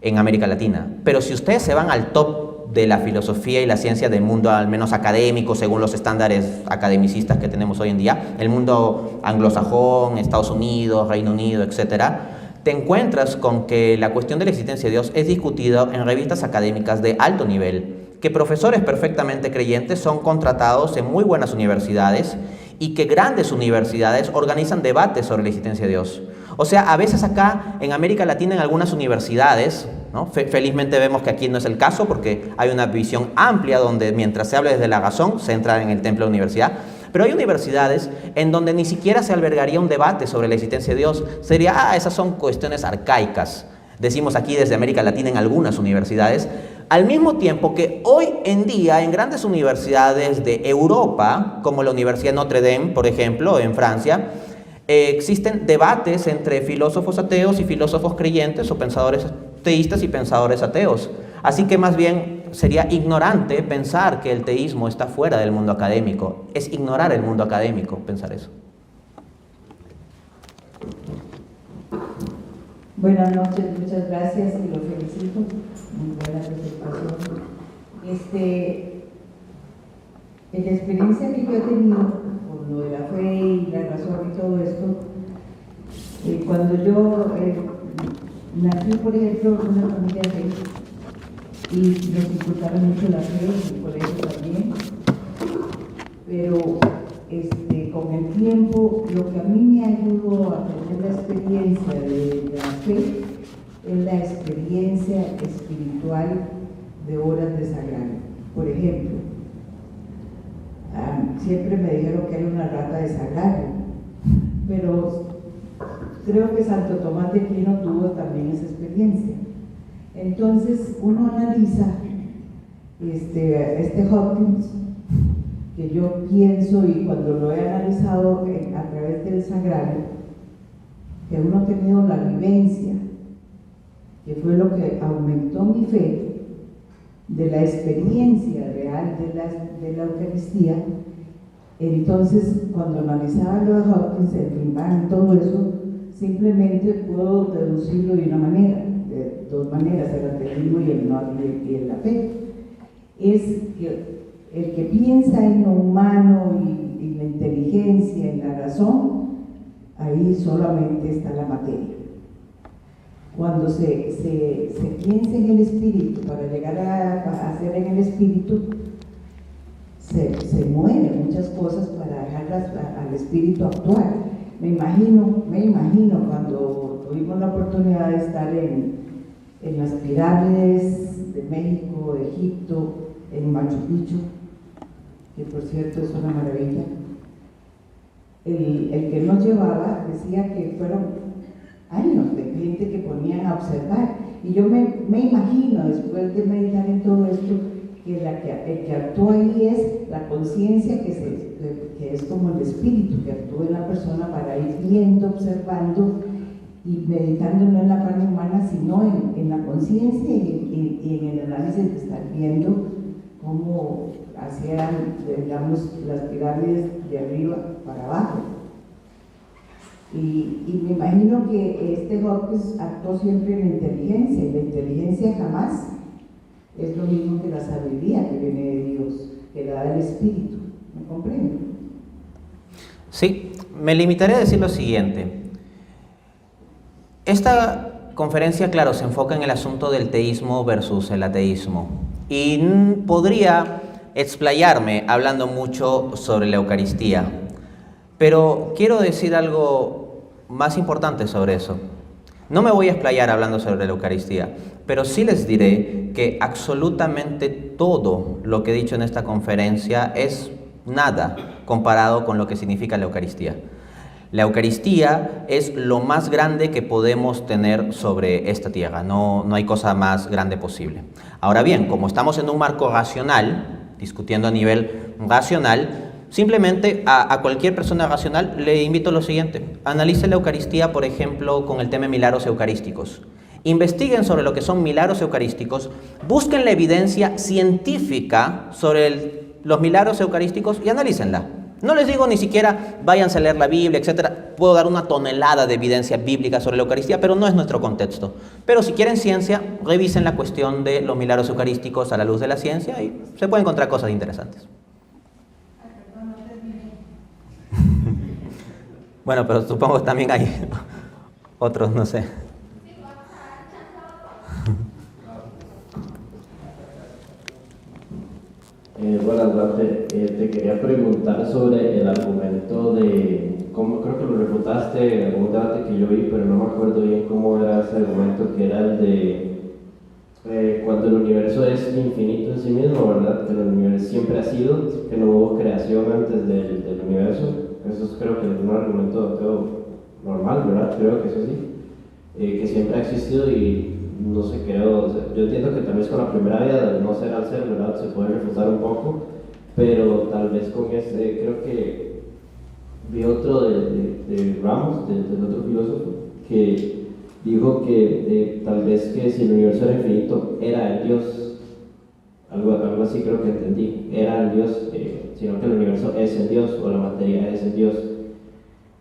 En América Latina. Pero si ustedes se van al top de la filosofía y la ciencia del mundo, al menos académico, según los estándares academicistas que tenemos hoy en día, el mundo anglosajón, Estados Unidos, Reino Unido, etcétera, te encuentras con que la cuestión de la existencia de Dios es discutida en revistas académicas de alto nivel, que profesores perfectamente creyentes son contratados en muy buenas universidades y que grandes universidades organizan debates sobre la existencia de Dios. O sea, a veces acá en América Latina en algunas universidades, ¿no? Felizmente vemos que aquí no es el caso porque hay una visión amplia donde mientras se hable desde la razón se entra en el templo de la universidad. Pero hay universidades en donde ni siquiera se albergaría un debate sobre la existencia de Dios. Sería, esas son cuestiones arcaicas. Decimos aquí desde América Latina en algunas universidades. Al mismo tiempo que hoy en día en grandes universidades de Europa, como la Universidad de Notre Dame, por ejemplo, en Francia, existen debates entre filósofos ateos y filósofos creyentes o pensadores teístas y pensadores ateos. Así que más bien sería ignorante pensar que el teísmo está fuera del mundo académico. Es ignorar el mundo académico pensar eso. Buenas noches, muchas gracias y lo felicito. Muy buena presentación. En la experiencia que yo he tenido con lo de la fe y la razón y todo esto, cuando yo nací, por ejemplo, en una familia de y nos inculcaron mucho la fe, y por eso también, pero con el tiempo lo que a mí me ayudó a tener la experiencia de la fe es la experiencia espiritual de horas de sagrario. Por ejemplo, siempre me dijeron que era una rata de sagrario, pero creo que Santo Tomás de Aquino tuvo también esa experiencia. Entonces uno analiza Hopkins, que yo pienso y cuando lo he analizado a través del sagrario, que uno ha tenido la vivencia, que fue lo que aumentó mi fe, de la experiencia real de la Eucaristía. Entonces cuando analizaba lo de Hopkins, el Rembrandt y todo eso, simplemente puedo deducirlo de una manera, de dos maneras, el ateísmo y la fe. Es que el que piensa en lo humano y la inteligencia, en la razón, ahí solamente está la materia. Cuando se piensa en el espíritu, para llegar a hacer en el espíritu, se mueven muchas cosas para dejarlas al espíritu actuar. Me imagino cuando tuvimos la oportunidad de estar en las pirámides de México, de Egipto, en Machu Picchu, que por cierto es una maravilla. El que nos llevaba decía que fueron años de gente que ponían a observar, y yo me imagino, después de meditar en todo esto, que el que actúa ahí es la conciencia, que es como el espíritu que actúa en la persona para ir viendo, observando y meditando no en la carne humana, sino en la conciencia y en el análisis de estar viendo cómo hacían, digamos, las pirámides de arriba para abajo. Y me imagino que Hopkins actuó siempre en la inteligencia, y la inteligencia jamás es lo mismo que la sabiduría que viene de Dios, que la da el Espíritu. ¿Me comprende? Sí, me limitaré a decir lo siguiente. Esta conferencia, claro, se enfoca en el asunto del teísmo versus el ateísmo. Y podría explayarme hablando mucho sobre la Eucaristía, pero quiero decir algo más importante sobre eso. No me voy a explayar hablando sobre la Eucaristía, pero sí les diré que absolutamente todo lo que he dicho en esta conferencia es nada comparado con lo que significa la Eucaristía. La Eucaristía es lo más grande que podemos tener sobre esta tierra, no hay cosa más grande posible. Ahora bien, como estamos en un marco racional, discutiendo a nivel racional, simplemente a cualquier persona racional le invito a lo siguiente: analice la Eucaristía, por ejemplo, con el tema de milagros eucarísticos. Investiguen sobre lo que son milagros eucarísticos, busquen la evidencia científica sobre los milagros eucarísticos y analícenla. No les digo ni siquiera váyanse a leer la Biblia, etc. Puedo dar una tonelada de evidencia bíblica sobre la Eucaristía, pero no es nuestro contexto. Pero si quieren ciencia, revisen la cuestión de los milagros eucarísticos a la luz de la ciencia y se pueden encontrar cosas interesantes. Bueno, pero supongo que también hay otros, no sé. Buenas noches. Te quería preguntar sobre el argumento de cómo, creo que lo refutaste en algún debate que yo vi, pero no me acuerdo bien cómo era ese argumento, que era el de cuando el universo es infinito en sí mismo, ¿verdad? Que el universo siempre ha sido, que no hubo creación antes del universo. Eso es, creo que es un argumento ateo normal, ¿verdad? Creo que eso sí, que siempre ha existido y no sé, creo, o sea, yo entiendo que tal vez con la primera vida del no ser al ser, ¿verdad? Se puede refutar un poco, pero tal vez con este, creo que vi otro de Ramos, del otro filósofo, que dijo que tal vez que si el universo era infinito, era el Dios, algo así creo que entendí, era el Dios, sino que el universo es el Dios, o la materia es el Dios.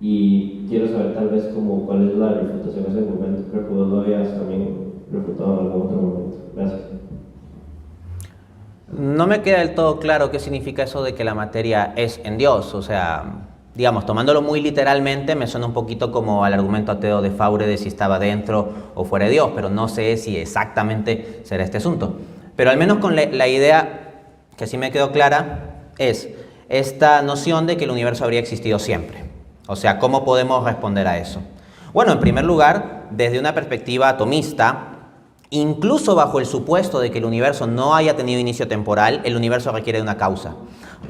Y quiero saber tal vez como cuál es la refutación de ese argumento. Creo que vos lo habías también refutado en algún otro momento. Gracias. No me queda del todo claro qué significa eso de que la materia es en Dios. O sea, digamos, tomándolo muy literalmente, me suena un poquito como al argumento ateo de Faure de si estaba dentro o fuera de Dios, pero no sé si exactamente será este asunto. Pero al menos con la idea que sí me quedó clara es esta noción de que el universo habría existido siempre. O sea, ¿cómo podemos responder a eso? Bueno, en primer lugar, desde una perspectiva atomista, incluso bajo el supuesto de que el universo no haya tenido inicio temporal, el universo requiere de una causa.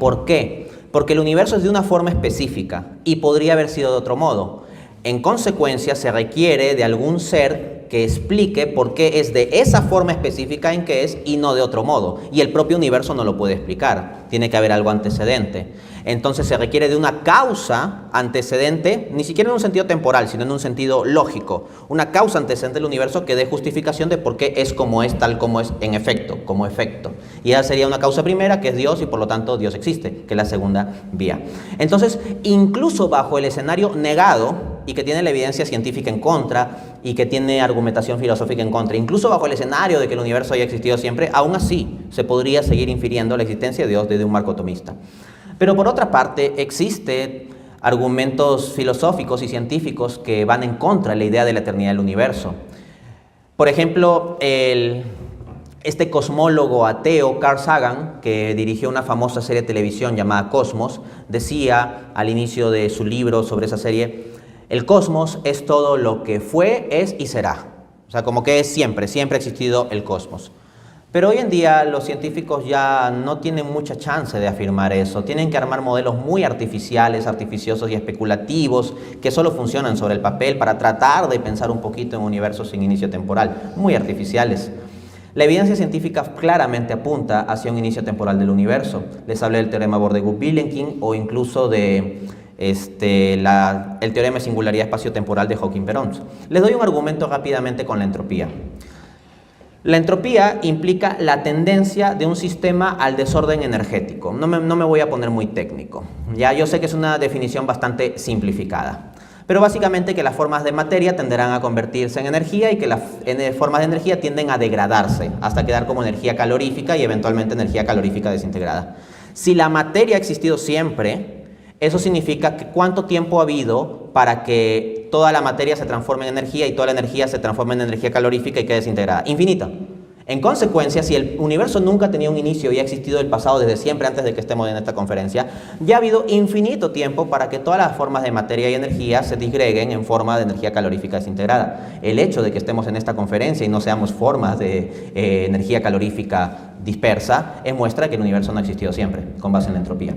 ¿Por qué? Porque el universo es de una forma específica y podría haber sido de otro modo. En consecuencia, se requiere de algún ser que explique por qué es de esa forma específica en que es y no de otro modo. Y el propio universo no lo puede explicar. Tiene que haber algo antecedente. Entonces se requiere de una causa antecedente, ni siquiera en un sentido temporal, sino en un sentido lógico. Una causa antecedente del universo que dé justificación de por qué es como es, tal como es, en efecto, como efecto. Y esa sería una causa primera, que es Dios, y por lo tanto Dios existe, que es la segunda vía. Entonces, incluso bajo el escenario negado, y que tiene la evidencia científica en contra, y que tiene argumentación filosófica en contra, incluso bajo el escenario de que el universo haya existido siempre, aún así se podría seguir infiriendo la existencia de Dios desde un marco atomista. Pero por otra parte, existen argumentos filosóficos y científicos que van en contra de la idea de la eternidad del universo. Por ejemplo, este cosmólogo ateo Carl Sagan, que dirigió una famosa serie de televisión llamada Cosmos, decía al inicio de su libro sobre esa serie: el cosmos es todo lo que fue, es y será. O sea, como que es siempre, siempre ha existido el cosmos. Pero hoy en día los científicos ya no tienen mucha chance de afirmar eso. Tienen que armar modelos muy artificiales, artificiosos y especulativos que solo funcionan sobre el papel para tratar de pensar un poquito en un universo sin inicio temporal. Muy artificiales. La evidencia científica claramente apunta hacia un inicio temporal del universo. Les hablé del teorema Borde-Vilenkin o incluso de el teorema de singularidad espacio-temporal de Hawking-Perons. Les doy un argumento rápidamente con la entropía. La entropía implica la tendencia de un sistema al desorden energético. No me voy a poner muy técnico. Ya yo sé que es una definición bastante simplificada. Pero básicamente que las formas de materia tenderán a convertirse en energía y que las formas de energía tienden a degradarse hasta quedar como energía calorífica y eventualmente energía calorífica desintegrada. Si la materia ha existido siempre, eso significa que cuánto tiempo ha habido para que toda la materia se transforme en energía y toda la energía se transforme en energía calorífica y quede desintegrada. Infinito. En consecuencia, si el universo nunca tenía un inicio y ha existido el pasado desde siempre antes de que estemos en esta conferencia, ya ha habido infinito tiempo para que todas las formas de materia y energía se disgreguen en forma de energía calorífica desintegrada. El hecho de que estemos en esta conferencia y no seamos formas de energía calorífica dispersa muestra que el universo no ha existido siempre, con base en la entropía.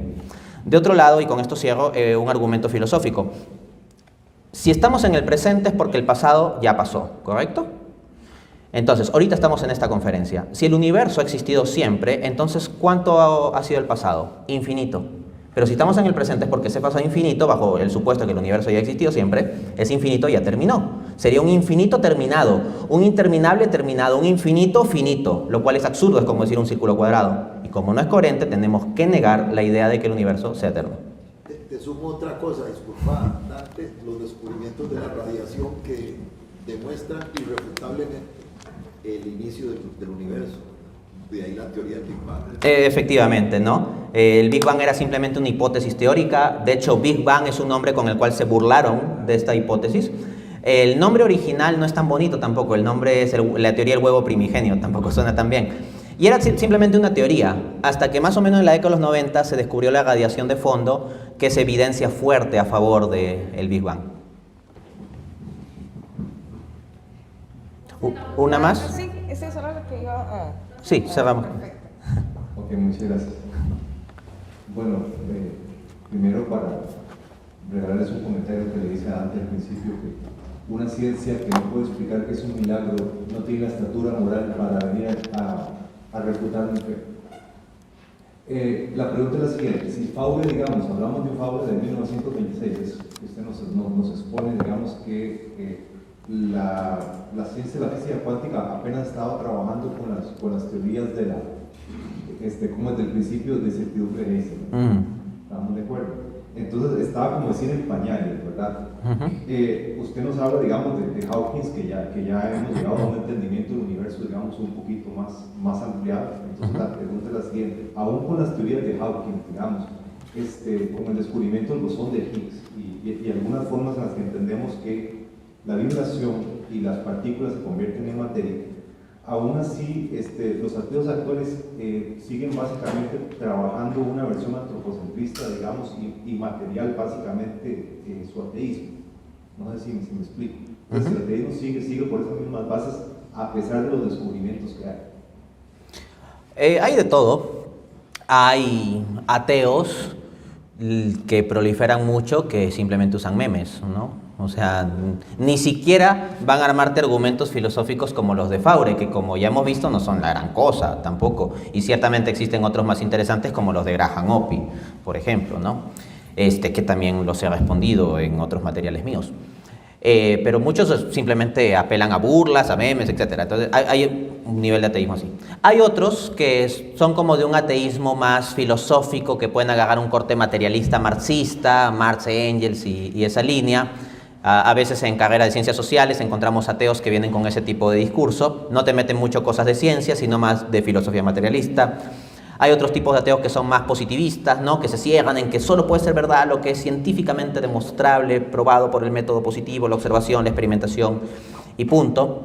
De otro lado, y con esto cierro, un argumento filosófico. Si estamos en el presente es porque el pasado ya pasó, ¿correcto? Entonces, ahorita estamos en esta conferencia. Si el universo ha existido siempre, entonces, ¿cuánto ha sido el pasado? Infinito. Pero si estamos en el presente es porque ese pasado infinito, bajo el supuesto de que el universo ya ha existido siempre, ese infinito ya terminó. Sería un infinito terminado, un interminable terminado, un infinito finito, lo cual es absurdo, es como decir un círculo cuadrado. Y como no es coherente, tenemos que negar la idea de que el universo sea eterno. te sumo otra cosa, disculpa, Dante, los descubrimientos de la radiación que demuestran irrefutablemente el inicio del universo. De ahí la teoría del Big Bang. Efectivamente, ¿no? El Big Bang era simplemente una hipótesis teórica. De hecho, Big Bang es un nombre con el cual se burlaron de esta hipótesis. El nombre original no es tan bonito tampoco. El nombre es la teoría del huevo primigenio, tampoco suena tan bien. Y era simplemente una teoría, hasta que más o menos en la década de los 90 se descubrió la radiación de fondo, que es evidencia fuerte a favor del Big Bang. ¿Una más? Sí, eso era lo que iba a... Sí, cerramos. Ok, muchas gracias. Bueno, primero para regalarles un comentario que le hice antes al principio, que una ciencia que no puede explicar que es un milagro no tiene la estatura moral para venir a refutar mi fe. La pregunta es la siguiente: si Fowler, digamos, hablamos de un Fowler de 1926, usted nos expone, digamos, que la ciencia de la física cuántica apenas estaba trabajando con las teorías de como desde el principio de certidumbre de Einstein. ¿Estamos de acuerdo? Entonces estaba como decir en pañales, ¿verdad? Usted nos habla, digamos, de Hawkins, que ya hemos llegado a un entendimiento del universo, digamos, un poquito más ampliado. Entonces la pregunta es la siguiente: aún con las teorías de Hawkins, digamos, con el descubrimiento del bosón de Higgs y algunas formas en las que entendemos que la vibración y las partículas se convierten en materia, aún así los ateos actuales siguen básicamente trabajando una versión antropocentrista, digamos, y material básicamente su ateísmo. No sé si me explico. Entonces, el ateísmo sigue por esas mismas bases a pesar de los descubrimientos que hay. Hay de todo. Hay ateos que proliferan mucho que simplemente usan memes, ¿no? O sea, ni siquiera van a armarte argumentos filosóficos como los de Faure, que como ya hemos visto no son la gran cosa tampoco. Y ciertamente existen otros más interesantes como los de Graham Oppy, por ejemplo, ¿no? Que también los he respondido en otros materiales míos. Pero muchos simplemente apelan a burlas, a memes, etc. Entonces hay un nivel de ateísmo así. Hay otros que son como de un ateísmo más filosófico, que pueden agarrar un corte materialista marxista, Marx, Engels y esa línea. A veces en carrera de ciencias sociales encontramos ateos que vienen con ese tipo de discurso. No te meten mucho cosas de ciencia, sino más de filosofía materialista. Hay otros tipos de ateos que son más positivistas, ¿no? Que se cierran en que solo puede ser verdad lo que es científicamente demostrable, probado por el método positivo, la observación, la experimentación y punto.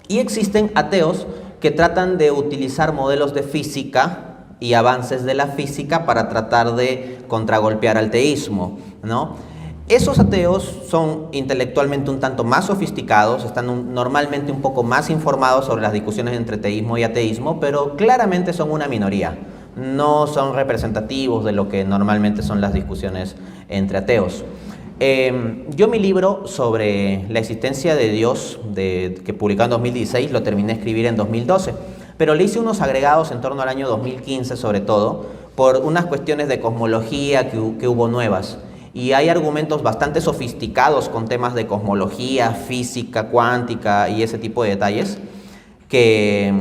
Y existen ateos que tratan de utilizar modelos de física y avances de la física para tratar de contragolpear al teísmo, ¿no? Esos ateos son intelectualmente un tanto más sofisticados, están normalmente un poco más informados sobre las discusiones entre teísmo y ateísmo, pero claramente son una minoría, no son representativos de lo que normalmente son las discusiones entre ateos. Yo mi libro sobre la existencia de Dios, que publicé en 2016, lo terminé de escribir en 2012, pero le hice unos agregados en torno al año 2015 sobre todo, por unas cuestiones de cosmología que hubo nuevas. Y hay argumentos bastante sofisticados con temas de cosmología, física, cuántica y ese tipo de detalles que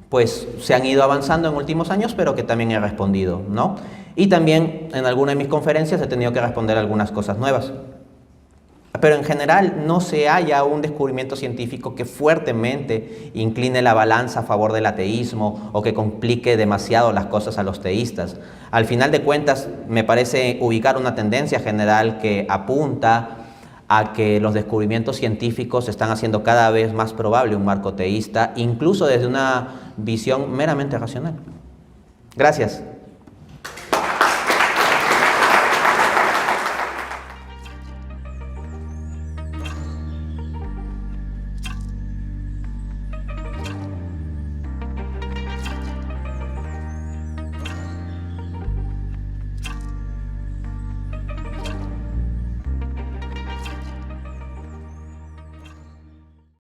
pues se han ido avanzando en últimos años, pero que también he respondido, ¿no? Y también en alguna de mis conferencias he tenido que responder algunas cosas nuevas. Pero en general no se halla un descubrimiento científico que fuertemente incline la balanza a favor del ateísmo o que complique demasiado las cosas a los teístas. Al final de cuentas, me parece ubicar una tendencia general que apunta a que los descubrimientos científicos están haciendo cada vez más probable un marco teísta, incluso desde una visión meramente racional. Gracias.